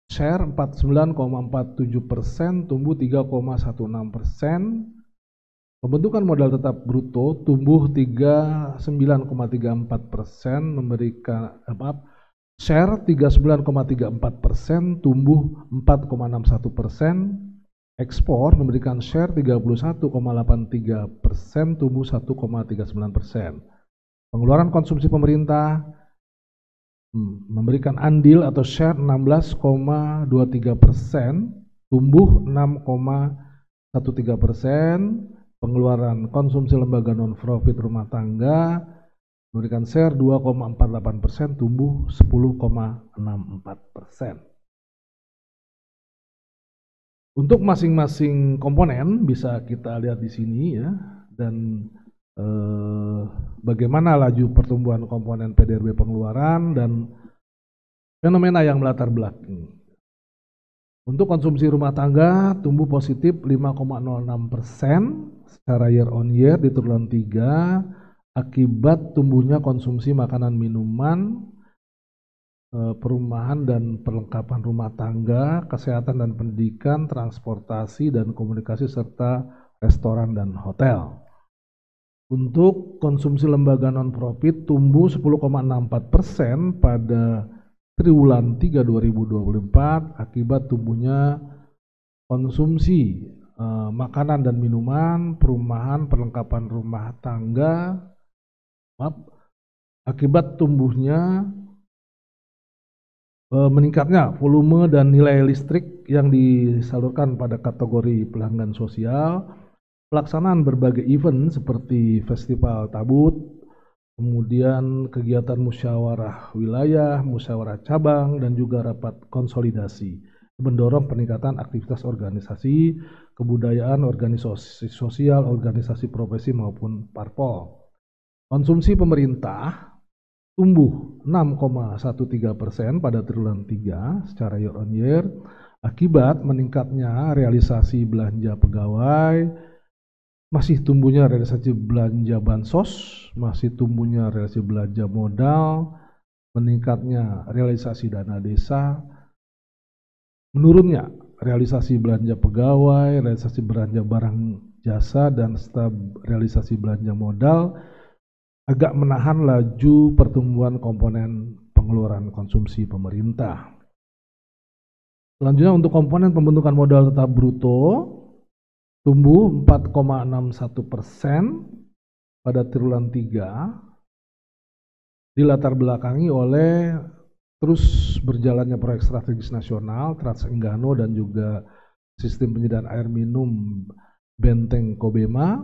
share 49,47%, tumbuh 3,16%. Pembentukan modal tetap bruto tumbuh 39,34%, memberikan share 39,34%, tumbuh 4,61%. Ekspor memberikan share 31,83%, tumbuh 1,39%. Pengeluaran konsumsi pemerintah memberikan andil atau share 16,23%, tumbuh 6,13%. pengeluaran konsumsi lembaga non-profit rumah tangga memberikan share 2,48%, tumbuh 10,64%. Untuk masing-masing komponen bisa kita lihat di sini ya, dan bagaimana laju pertumbuhan komponen PDRB pengeluaran dan fenomena yang melatar belakangi. Untuk konsumsi rumah tangga tumbuh positif 5,06% secara year on year di triwulan 3 akibat tumbuhnya konsumsi makanan minuman, perumahan dan perlengkapan rumah tangga, kesehatan dan pendidikan, transportasi dan komunikasi, serta restoran dan hotel. Untuk konsumsi lembaga non-profit tumbuh 10,64% pada triwulan 3 2024 akibat tumbuhnya konsumsi makanan dan minuman, perumahan, perlengkapan rumah tangga, akibat tumbuhnya meningkatnya volume dan nilai listrik yang disalurkan pada kategori pelanggan sosial, pelaksanaan berbagai event seperti Festival Tabut, kemudian kegiatan musyawarah wilayah, musyawarah cabang, dan juga rapat konsolidasi, mendorong peningkatan aktivitas organisasi, kebudayaan, organisasi sosial, organisasi profesi maupun parpol. Konsumsi pemerintah tumbuh 6,13% pada triwulan 3 secara year on year akibat meningkatnya realisasi belanja pegawai, masih tumbuhnya realisasi belanja bansos, masih tumbuhnya realisasi belanja modal, meningkatnya realisasi dana desa, menurunnya realisasi belanja pegawai, realisasi belanja barang jasa, dan realisasi belanja modal agak menahan laju pertumbuhan komponen pengeluaran konsumsi pemerintah. Selanjutnya untuk komponen pembentukan modal tetap bruto tumbuh 4,61% pada triwulan 3 dilatar belakangi oleh terus berjalannya proyek strategis nasional Trans Enggano dan juga sistem penyediaan air minum Benteng Kobema,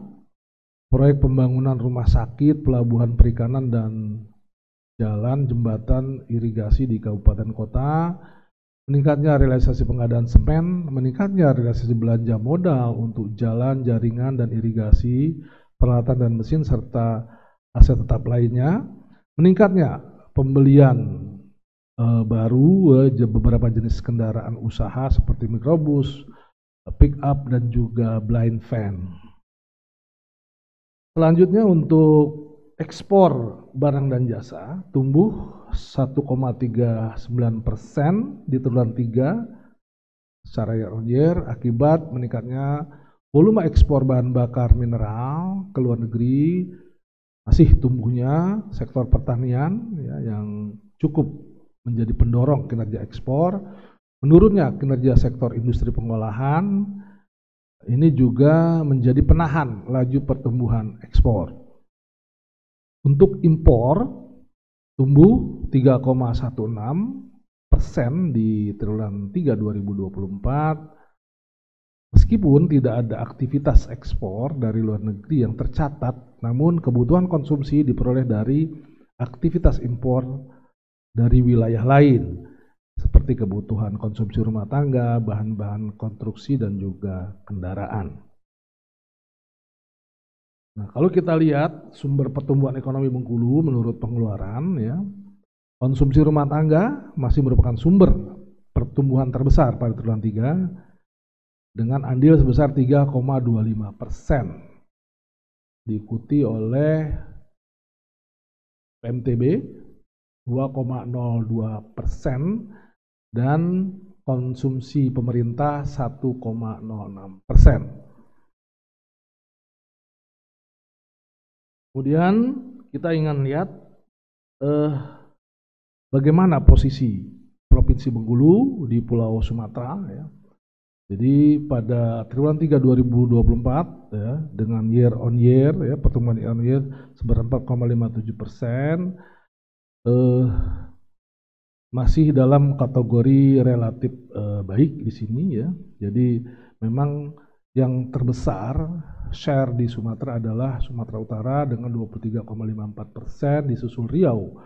proyek pembangunan rumah sakit, pelabuhan perikanan, dan jalan, jembatan, irigasi di kabupaten kota, meningkatnya realisasi pengadaan semen, meningkatnya realisasi belanja modal untuk jalan, jaringan, dan irigasi, peralatan dan mesin, serta aset tetap lainnya, meningkatnya pembelian baru beberapa jenis kendaraan usaha seperti mikrobus, pick up, dan juga blind van. Selanjutnya untuk ekspor barang dan jasa tumbuh 1,39% di triwulan 3 secara year on year akibat meningkatnya volume ekspor bahan bakar mineral ke luar negeri, masih tumbuhnya sektor pertanian ya, yang cukup menjadi pendorong kinerja ekspor, menurunnya kinerja sektor industri pengolahan, ini juga menjadi penahan laju pertumbuhan ekspor. Untuk impor tumbuh 3,16% di triwulan 3 2024. Meskipun tidak ada aktivitas ekspor dari luar negeri yang tercatat, namun kebutuhan konsumsi diperoleh dari aktivitas impor dari wilayah lain, seperti kebutuhan konsumsi rumah tangga, bahan-bahan konstruksi, dan juga kendaraan. Nah, kalau kita lihat sumber pertumbuhan ekonomi Bengkulu menurut pengeluaran, ya, konsumsi rumah tangga masih merupakan sumber pertumbuhan terbesar pada triwulan 3 dengan andil sebesar 3,25%, diikuti oleh PMTB 2,02%, dan konsumsi pemerintah 1,06%. Kemudian kita ingin lihat bagaimana posisi Provinsi Bengkulu di Pulau Sumatera. Ya. Jadi pada triwulan 3 2024 ya, dengan year on year ya, pertumbuhan year on year sebesar 4,57%. Masih dalam kategori relatif baik di sini ya. Jadi memang yang terbesar share di Sumatera adalah Sumatera Utara dengan 23,54%, disusul Riau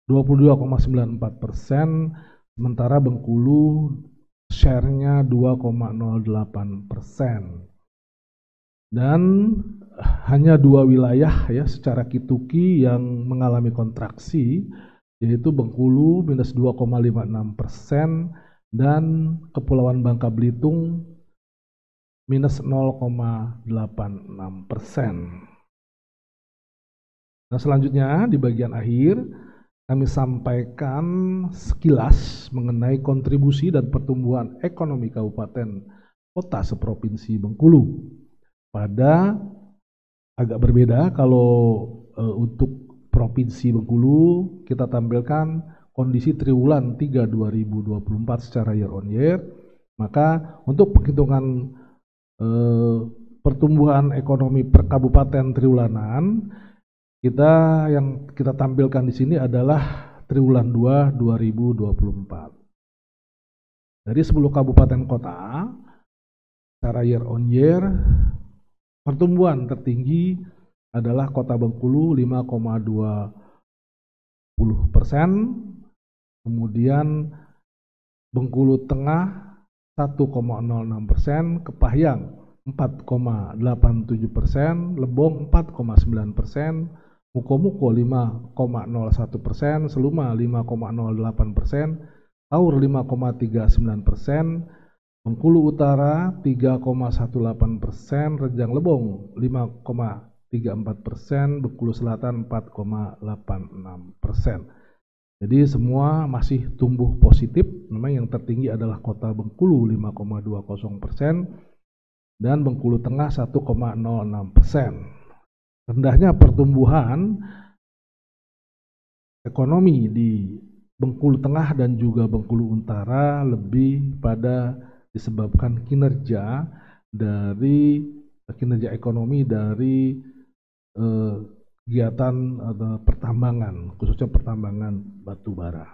22,94%, sementara Bengkulu share-nya 2,08%. Dan hanya 2 wilayah ya secara kituki yang mengalami kontraksi, yaitu Bengkulu minus 2,56% dan Kepulauan Bangka Belitung minus 0,86%. Nah, selanjutnya di bagian akhir kami sampaikan sekilas mengenai kontribusi dan pertumbuhan ekonomi kabupaten kota seprovinsi Bengkulu. Pada agak berbeda kalau untuk Provinsi Bengkulu kita tampilkan kondisi triwulan 3 2024 secara year on year. Maka untuk penghitungan pertumbuhan ekonomi per kabupaten triwulanan, yang kita tampilkan di sini adalah triwulan 2 2024. Dari 10 kabupaten kota secara year on year, pertumbuhan tertinggi adalah Kota Bengkulu 5,20%, kemudian Bengkulu Tengah 1,06%, Kepahyang 4,87%, Lebong 4,9%, Mukomuko 5,01%, Seluma 5,08%, Taur 5,39%, Bengkulu Utara 3,18%, Rejang Lebong 5,34%, Bengkulu Selatan 4,86%. Jadi semua masih tumbuh positif. Memang yang tertinggi adalah Kota Bengkulu 5,20% dan Bengkulu Tengah 1,06%. Rendahnya pertumbuhan ekonomi di Bengkulu Tengah dan juga Bengkulu Utara lebih pada disebabkan kinerja ekonomi dari kegiatan pertambangan, khususnya pertambangan batu bara.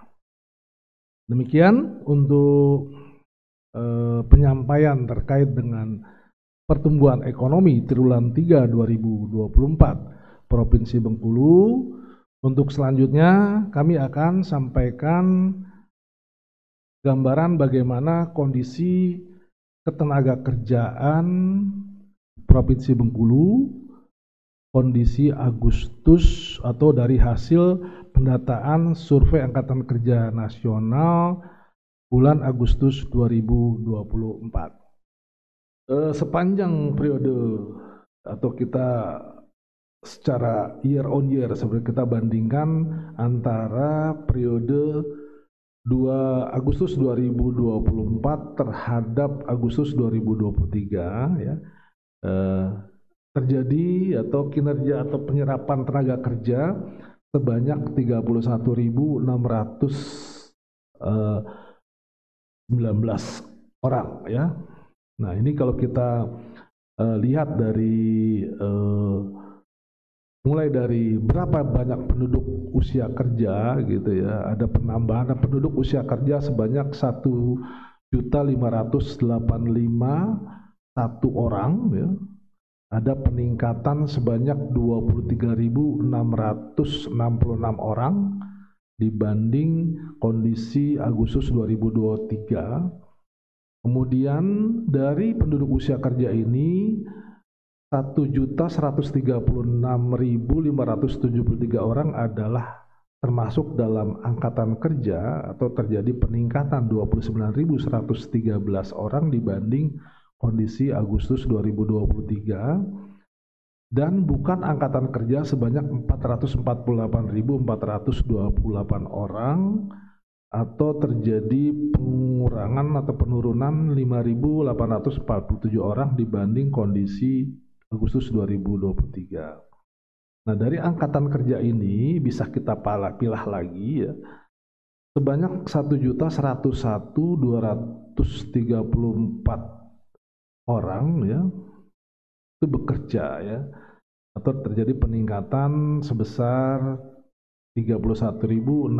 Demikian untuk penyampaian terkait dengan pertumbuhan ekonomi triwulan 3 2024 Provinsi Bengkulu. Untuk selanjutnya kami akan sampaikan gambaran bagaimana kondisi ketenaga kerjaan Provinsi Bengkulu, kondisi Agustus atau dari hasil pendataan survei Angkatan Kerja Nasional bulan Agustus 2024. Sepanjang periode atau kita secara year on year, sebenarnya kita bandingkan antara periode 2 Agustus 2024 terhadap Agustus 2023 ya, terjadi atau kinerja atau penyerapan tenaga kerja sebanyak 31.619 orang ya. Nah, ini kalau kita lihat dari mulai dari berapa banyak penduduk usia kerja gitu ya, ada penambahan penduduk usia kerja sebanyak 1.585.001 orang ya. Ada peningkatan sebanyak 23.666 orang dibanding kondisi Agustus 2023. Kemudian dari penduduk usia kerja ini 1.136.573 orang adalah termasuk dalam angkatan kerja atau terjadi peningkatan 29.113 orang dibanding kondisi Agustus 2023, dan bukan angkatan kerja sebanyak 448.428 orang atau terjadi pengurangan atau penurunan 5.847 orang dibanding kondisi Agustus 2023. Nah, dari angkatan kerja ini bisa kita pilah lagi ya. Sebanyak 1.101.234 orang ya itu bekerja ya, atau terjadi peningkatan sebesar 31.619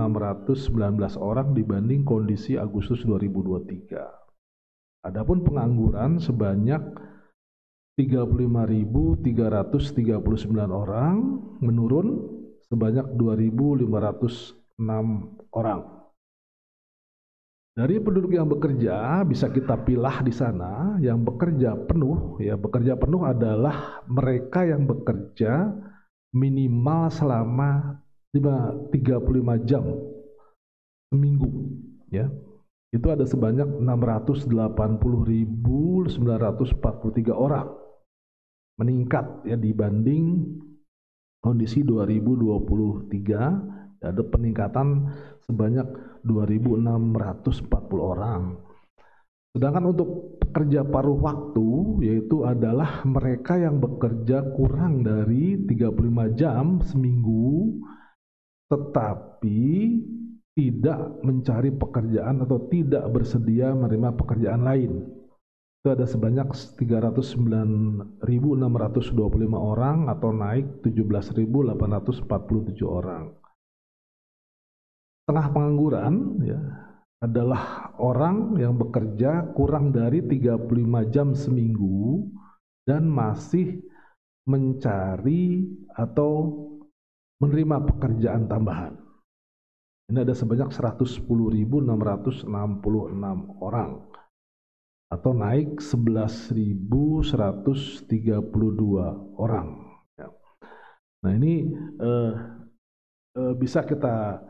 orang dibanding kondisi Agustus 2023. Adapun pengangguran sebanyak 35.339 orang, menurun sebanyak 2.506 orang. Dari penduduk yang bekerja bisa kita pilah di sana yang bekerja penuh, ya bekerja penuh adalah mereka yang bekerja minimal selama 35 jam seminggu, ya. Itu ada sebanyak 680.943 orang, meningkat ya dibanding kondisi 2023, ada peningkatan sebanyak 2.640 orang. Sedangkan untuk pekerja paruh waktu, yaitu adalah mereka yang bekerja kurang dari 35 jam seminggu, tetapi tidak mencari pekerjaan atau tidak bersedia menerima pekerjaan lain. Itu ada sebanyak 309.625 orang atau naik 17.847 orang. Setengah pengangguran ya, adalah orang yang bekerja kurang dari 35 jam seminggu dan masih mencari atau menerima pekerjaan tambahan. Ini ada sebanyak 110.666 orang atau naik 11.132 orang. Nah ini bisa kita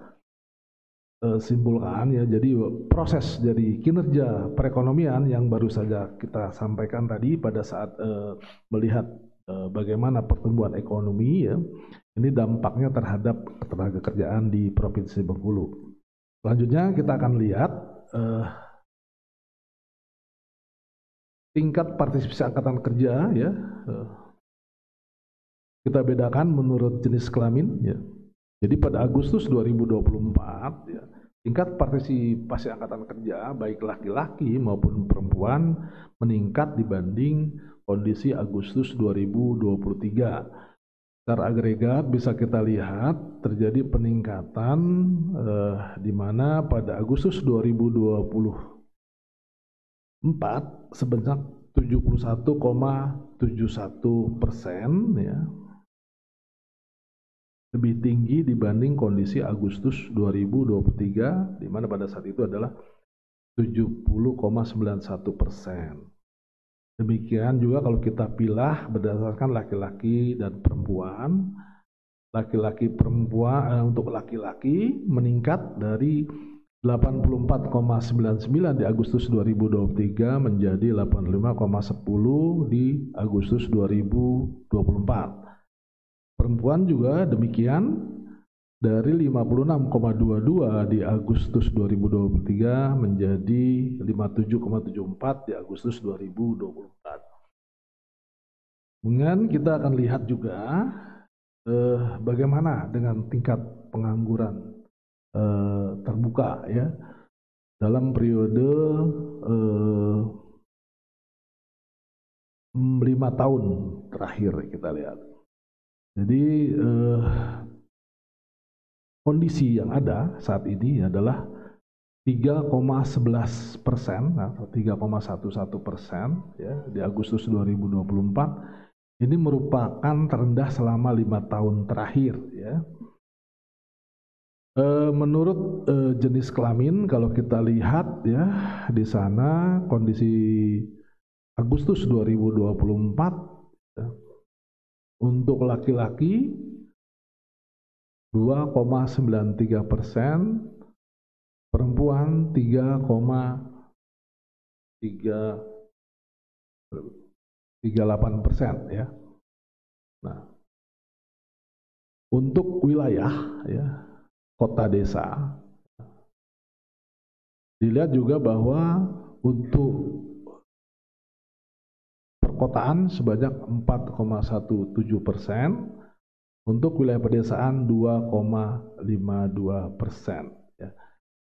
simpulkan ya, jadi proses dari kinerja perekonomian yang baru saja kita sampaikan tadi pada saat melihat bagaimana pertumbuhan ekonomi ya, ini dampaknya terhadap ketenaga kerjaan di Provinsi Bengkulu. Selanjutnya kita akan lihat tingkat partisipasi angkatan kerja ya, kita bedakan menurut jenis kelamin ya. Jadi pada Agustus 2024 ya, tingkat partisipasi angkatan kerja baik laki-laki maupun perempuan meningkat dibanding kondisi Agustus 2023. Secara agregat bisa kita lihat terjadi peningkatan di mana pada Agustus 2024 sebanyak 71,71% ya, lebih tinggi dibanding kondisi Agustus 2023, di mana pada saat itu adalah 70,91%. Demikian juga kalau kita pilah berdasarkan laki-laki dan perempuan, untuk laki-laki meningkat dari 84,99 di Agustus 2023 menjadi 85,10 di Agustus 2024. Perempuan juga demikian, dari 56,22 di Agustus 2023 menjadi 57,74 di Agustus 2024. Kemudian kita akan lihat juga bagaimana dengan tingkat pengangguran terbuka ya dalam periode 5 tahun terakhir kita lihat. Jadi kondisi yang ada saat ini adalah 3,11% atau 3,11% ya di Agustus 2024. Ini merupakan terendah selama 5 tahun terakhir ya. Menurut jenis kelamin kalau kita lihat ya di sana kondisi Agustus 2024 ya, untuk laki-laki 2,93%, perempuan 3,38% ya. Nah, untuk wilayah ya, kota desa, dilihat juga bahwa untuk perkotaan sebanyak 4,17%, untuk wilayah pedesaan 2,52%. Ya.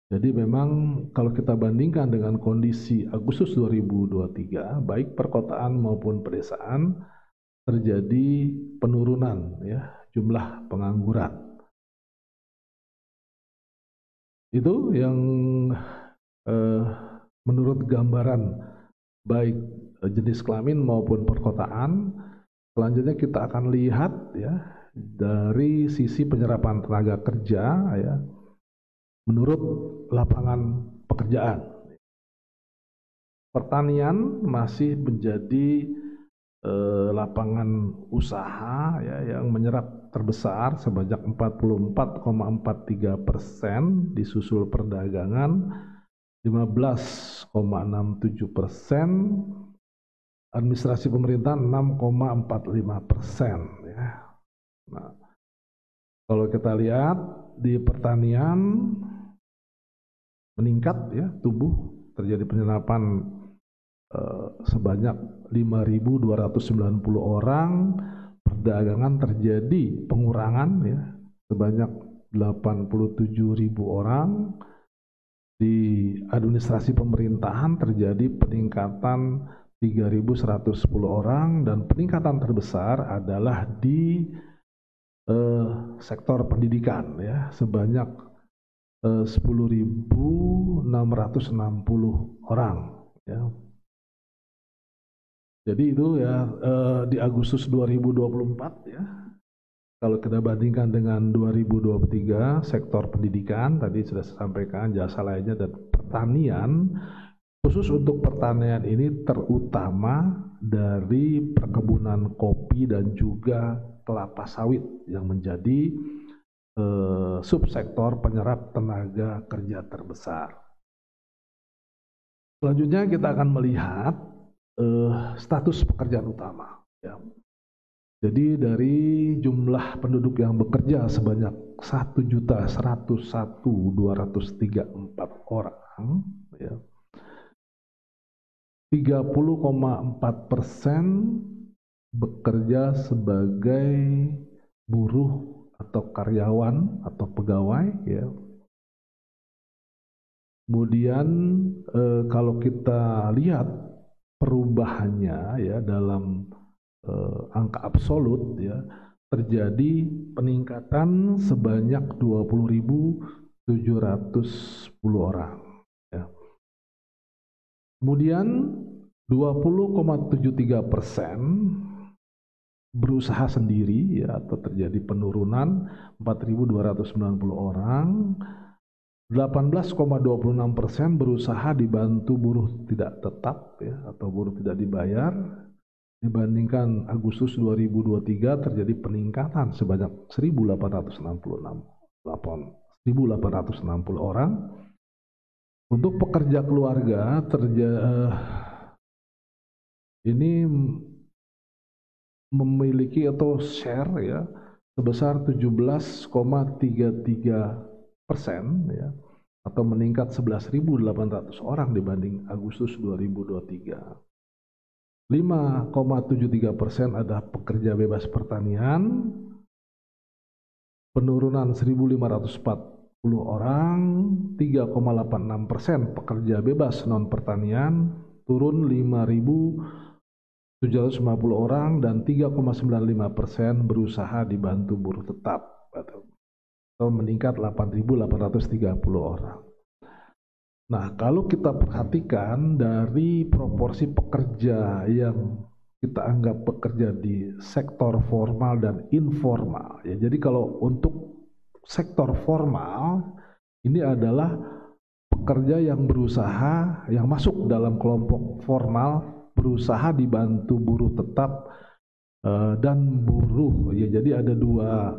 Jadi memang kalau kita bandingkan dengan kondisi Agustus 2023, baik perkotaan maupun pedesaan terjadi penurunan ya jumlah pengangguran. Itu yang menurut gambaran baik jenis kelamin maupun perkotaan. Selanjutnya kita akan lihat ya dari sisi penyerapan tenaga kerja ya menurut lapangan pekerjaan. Pertanian masih menjadi lapangan usaha ya yang menyerap terbesar sebanyak 44,43%, disusul perdagangan 15,67%, administrasi pemerintahan 6,45% ya. Nah, kalau kita lihat di pertanian meningkat ya, tumbuh, terjadi penyerapan sebanyak 5.290 orang, perdagangan terjadi pengurangan ya sebanyak 87.000 orang, di administrasi pemerintahan terjadi peningkatan 3.110 orang, dan peningkatan terbesar adalah di sektor pendidikan ya sebanyak 10.660 orang ya. Jadi itu ya di Agustus 2024 ya. Kalau kita bandingkan dengan 2023, sektor pendidikan tadi sudah saya sampaikan, jasa lainnya dan pertanian. Khusus untuk pertanian ini terutama dari perkebunan kopi dan juga kelapa sawit yang menjadi subsektor penyerap tenaga kerja terbesar. Selanjutnya kita akan melihat status pekerjaan utama. Ya. Jadi dari jumlah penduduk yang bekerja sebanyak 1.101.234 orang, ya, 30,4% bekerja sebagai buruh atau karyawan atau pegawai. Ya. Kemudian kalau kita lihat perubahannya ya dalam angka absolut ya terjadi peningkatan sebanyak 20.710 orang ya. Kemudian 20,73% berusaha sendiri ya atau terjadi penurunan 4.290 orang. 18,26% berusaha dibantu buruh tidak tetap ya atau buruh tidak dibayar. Dibandingkan Agustus 2023 terjadi peningkatan sebanyak 1.860 orang. Untuk pekerja keluarga ini memiliki atau share ya sebesar 17,33% ya atau meningkat 11.800 orang dibanding Agustus 2023. 5,73% adalah pekerja bebas pertanian, penurunan 1.540 orang. 3,86% pekerja bebas non pertanian, turun 5.750 orang, dan 3,95% berusaha dibantu buruh tetap atau meningkat 8.830 orang. Nah, kalau kita perhatikan dari proporsi pekerja yang kita anggap bekerja di sektor formal dan informal, ya. Jadi kalau untuk sektor formal ini adalah pekerja yang berusaha, yang masuk dalam kelompok formal, berusaha dibantu buruh tetap dan buruh. Ya, jadi ada dua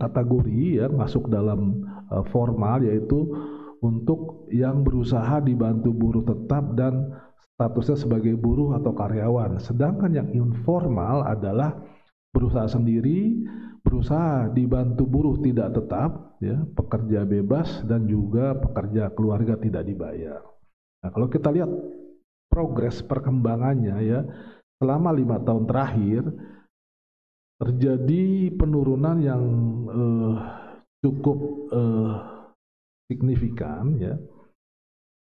kategori ya masuk dalam formal, yaitu untuk yang berusaha dibantu buruh tetap dan statusnya sebagai buruh atau karyawan. Sedangkan yang informal adalah berusaha sendiri, berusaha dibantu buruh tidak tetap, ya, pekerja bebas, dan juga pekerja keluarga tidak dibayar. Nah, kalau kita lihat progres perkembangannya ya, selama 5 tahun terakhir terjadi penurunan yang cukup signifikan ya.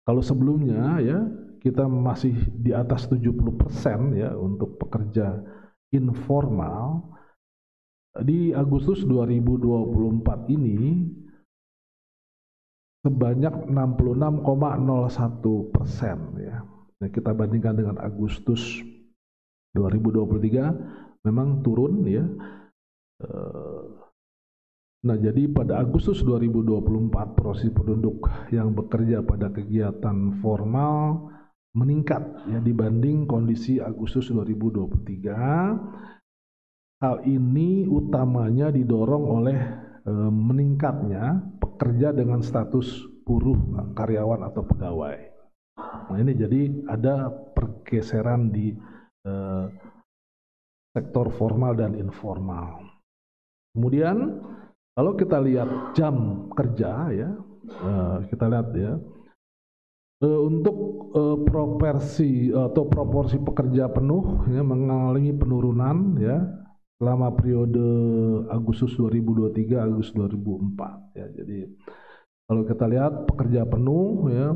Kalau sebelumnya ya kita masih di atas 70% ya untuk pekerja informal. Di Agustus 2024 ini sebanyak 66,01% ya. Nah, kita bandingkan dengan Agustus 2023 memang turun ya. Nah, jadi pada Agustus 2024 porsi penduduk yang bekerja pada kegiatan formal meningkat ya dibanding kondisi Agustus 2023. Hal ini utamanya didorong oleh meningkatnya pekerja dengan status buruh, karyawan atau pegawai. Nah, ini jadi ada pergeseran di sektor formal dan informal. Kemudian kalau kita lihat jam kerja ya, kita lihat ya, untuk proporsi atau proporsi pekerja penuh ya, mengalami penurunan ya selama periode Agustus 2023 Agustus 2004 ya. Jadi kalau kita lihat pekerja penuh ya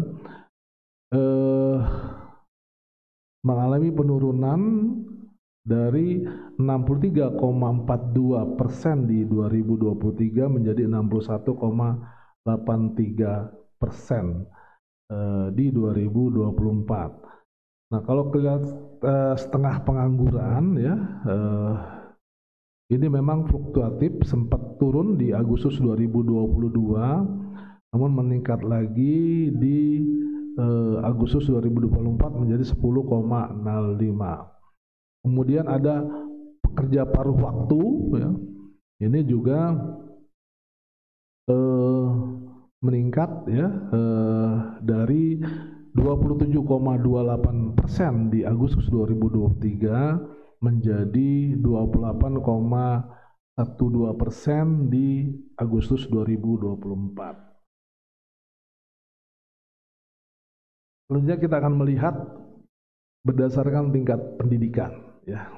mengalami penurunan dari 63,42% di 2023 menjadi 61,83% di 2024. Nah, kalau lihat setengah pengangguran ya, ini memang fluktuatif, sempat turun di Agustus 2022, namun meningkat lagi di Agustus 2024 menjadi 10,05. Kemudian ada pekerja paruh waktu, ya. Ini juga meningkat ya dari 27,28% di Agustus 2023 menjadi 28,12% di Agustus 2024. Selanjutnya kita akan melihat berdasarkan tingkat pendidikan. Ya,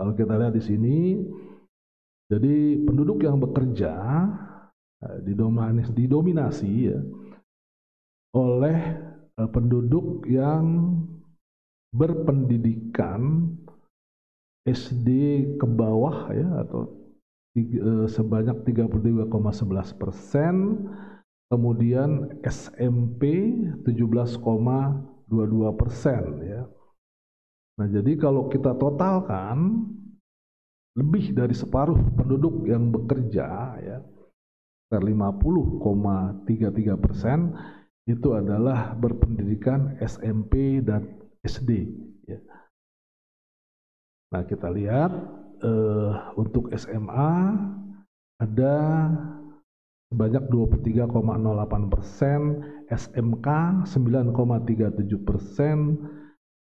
kalau kita lihat di sini, jadi penduduk yang bekerja didominasi ya, oleh penduduk yang berpendidikan SD ke bawah ya, atau sebanyak 33,11%, kemudian SMP 17,22% ya. Nah, jadi kalau kita totalkan lebih dari separuh penduduk yang bekerja ya, 50,33% itu adalah berpendidikan SMP dan SD ya. Nah, kita lihat untuk SMA ada sebanyak 23,08%, SMK 9,37%,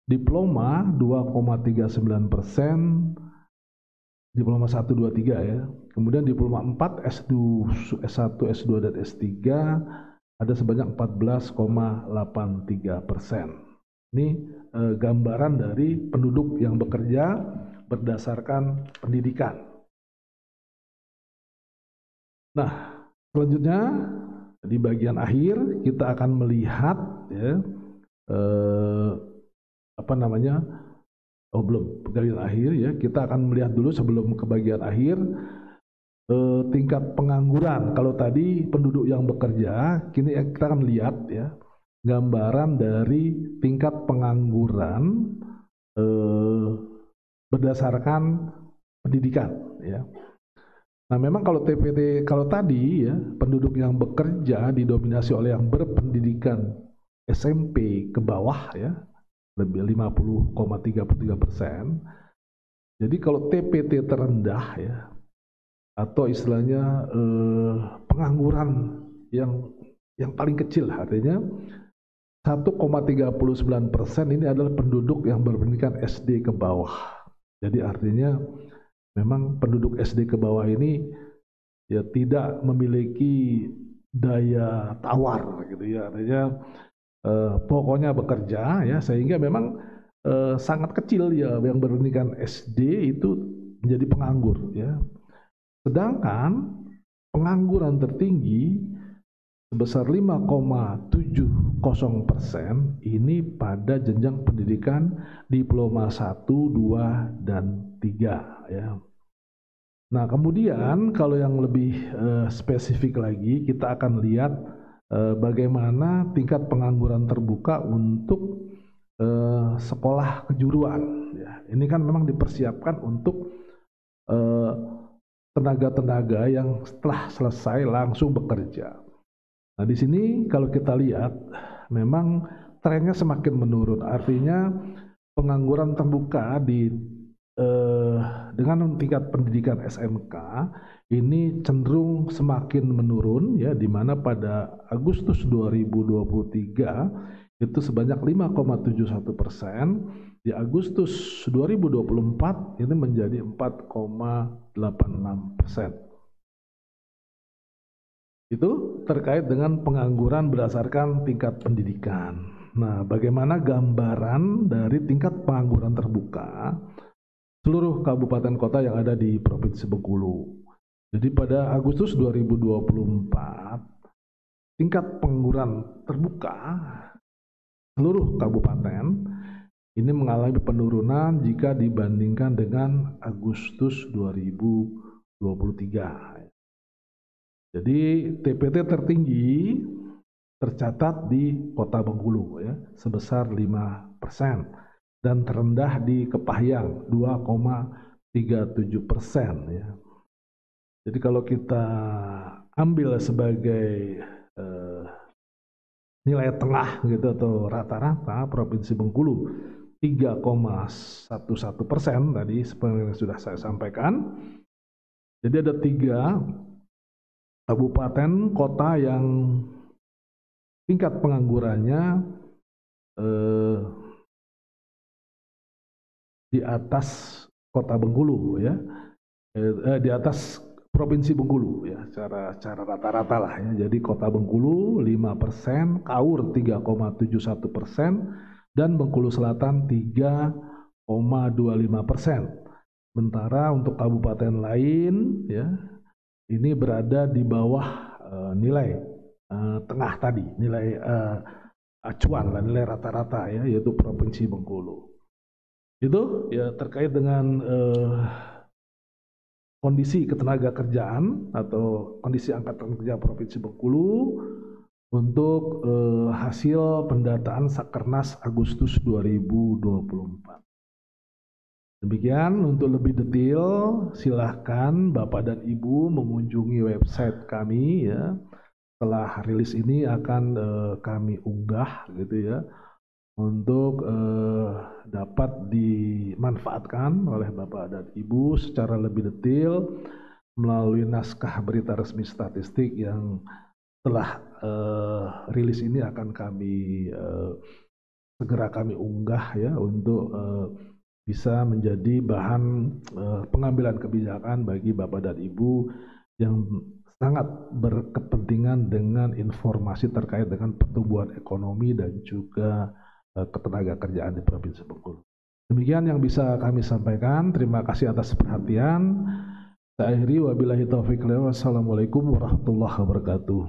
diploma 2,39%, diploma 1, 2, 3 ya. Kemudian diploma 4, S1, S2 dan S3 ada sebanyak 14,83%. Ini gambaran dari penduduk yang bekerja berdasarkan pendidikan. Nah, selanjutnya di bagian akhir kita akan melihat ya, belum bagian akhir ya, kita akan melihat dulu sebelum ke bagian akhir tingkat pengangguran. Kalau tadi penduduk yang bekerja, kini kita akan lihat ya gambaran dari tingkat pengangguran berdasarkan pendidikan ya. Nah, memang kalau TPT kalau tadi ya penduduk yang bekerja didominasi oleh yang berpendidikan SMP ke bawah ya, lebih 50,33%. Jadi kalau TPT terendah ya, atau istilahnya pengangguran yang paling kecil, artinya 1,39% ini adalah penduduk yang berpendidikan SD ke bawah. Jadi artinya memang penduduk SD ke bawah ini ya tidak memiliki daya tawar gitu ya, artinya pokoknya bekerja ya, sehingga memang sangat kecil ya yang berpendidikan SD itu menjadi penganggur ya. Sedangkan pengangguran tertinggi sebesar 5,70% ini pada jenjang pendidikan diploma 1, 2, dan 3 ya. Nah, kemudian kalau yang lebih spesifik lagi kita akan lihat bagaimana tingkat pengangguran terbuka untuk sekolah kejuruan. Ya, ini kan memang dipersiapkan untuk tenaga-tenaga yang setelah selesai langsung bekerja. Nah, di sini kalau kita lihat memang trennya semakin menurun. Artinya pengangguran terbuka dengan tingkat pendidikan SMK ini cenderung semakin menurun, ya, di mana pada Agustus 2023 itu sebanyak 5,71%, di Agustus 2024 ini menjadi 4,86%. Itu terkait dengan pengangguran berdasarkan tingkat pendidikan. Nah, bagaimana gambaran dari tingkat pengangguran terbuka seluruh kabupaten kota yang ada di Provinsi Bengkulu? Jadi pada Agustus 2024, tingkat pengangguran terbuka seluruh kabupaten ini mengalami penurunan jika dibandingkan dengan Agustus 2023. Jadi TPT tertinggi tercatat di Kota Bengkulu, ya, sebesar 5%, dan terendah di Kepahyang 2,37%, ya. Jadi kalau kita ambil sebagai nilai tengah gitu atau rata-rata, Provinsi Bengkulu 3,11% tadi seperti yang sudah saya sampaikan. Jadi ada 3 kabupaten kota yang tingkat penganggurannya di atas Kota Bengkulu, ya, di atas Provinsi Bengkulu, ya, secara rata-rata lah, ya. Jadi Kota Bengkulu 5%, Kaur 3,71%, dan Bengkulu Selatan 3,25%. Sementara untuk kabupaten lain, ya, ini berada di bawah nilai tengah tadi, nilai acuan lah, nilai rata-rata, ya, yaitu Provinsi Bengkulu. Itu ya terkait dengan kondisi ketenagakerjaan atau kondisi angkatan kerja Provinsi Bengkulu untuk hasil pendataan Sakernas Agustus 2024. Demikian, untuk lebih detail silahkan Bapak dan Ibu mengunjungi website kami, ya. Setelah rilis ini akan kami unggah gitu, ya, untuk dapat dimanfaatkan oleh Bapak dan Ibu secara lebih detail melalui naskah berita resmi statistik yang setelah rilis ini akan kami segera kami unggah, ya, untuk bisa menjadi bahan pengambilan kebijakan bagi Bapak dan Ibu yang sangat berkepentingan dengan informasi terkait dengan pertumbuhan ekonomi dan juga ketenagakerjaan di Provinsi Bengkulu. Demikian yang bisa kami sampaikan. Terima kasih atas perhatian. Saya akhiri, wabillahi taufiq. Wassalamualaikum warahmatullahi wabarakatuh.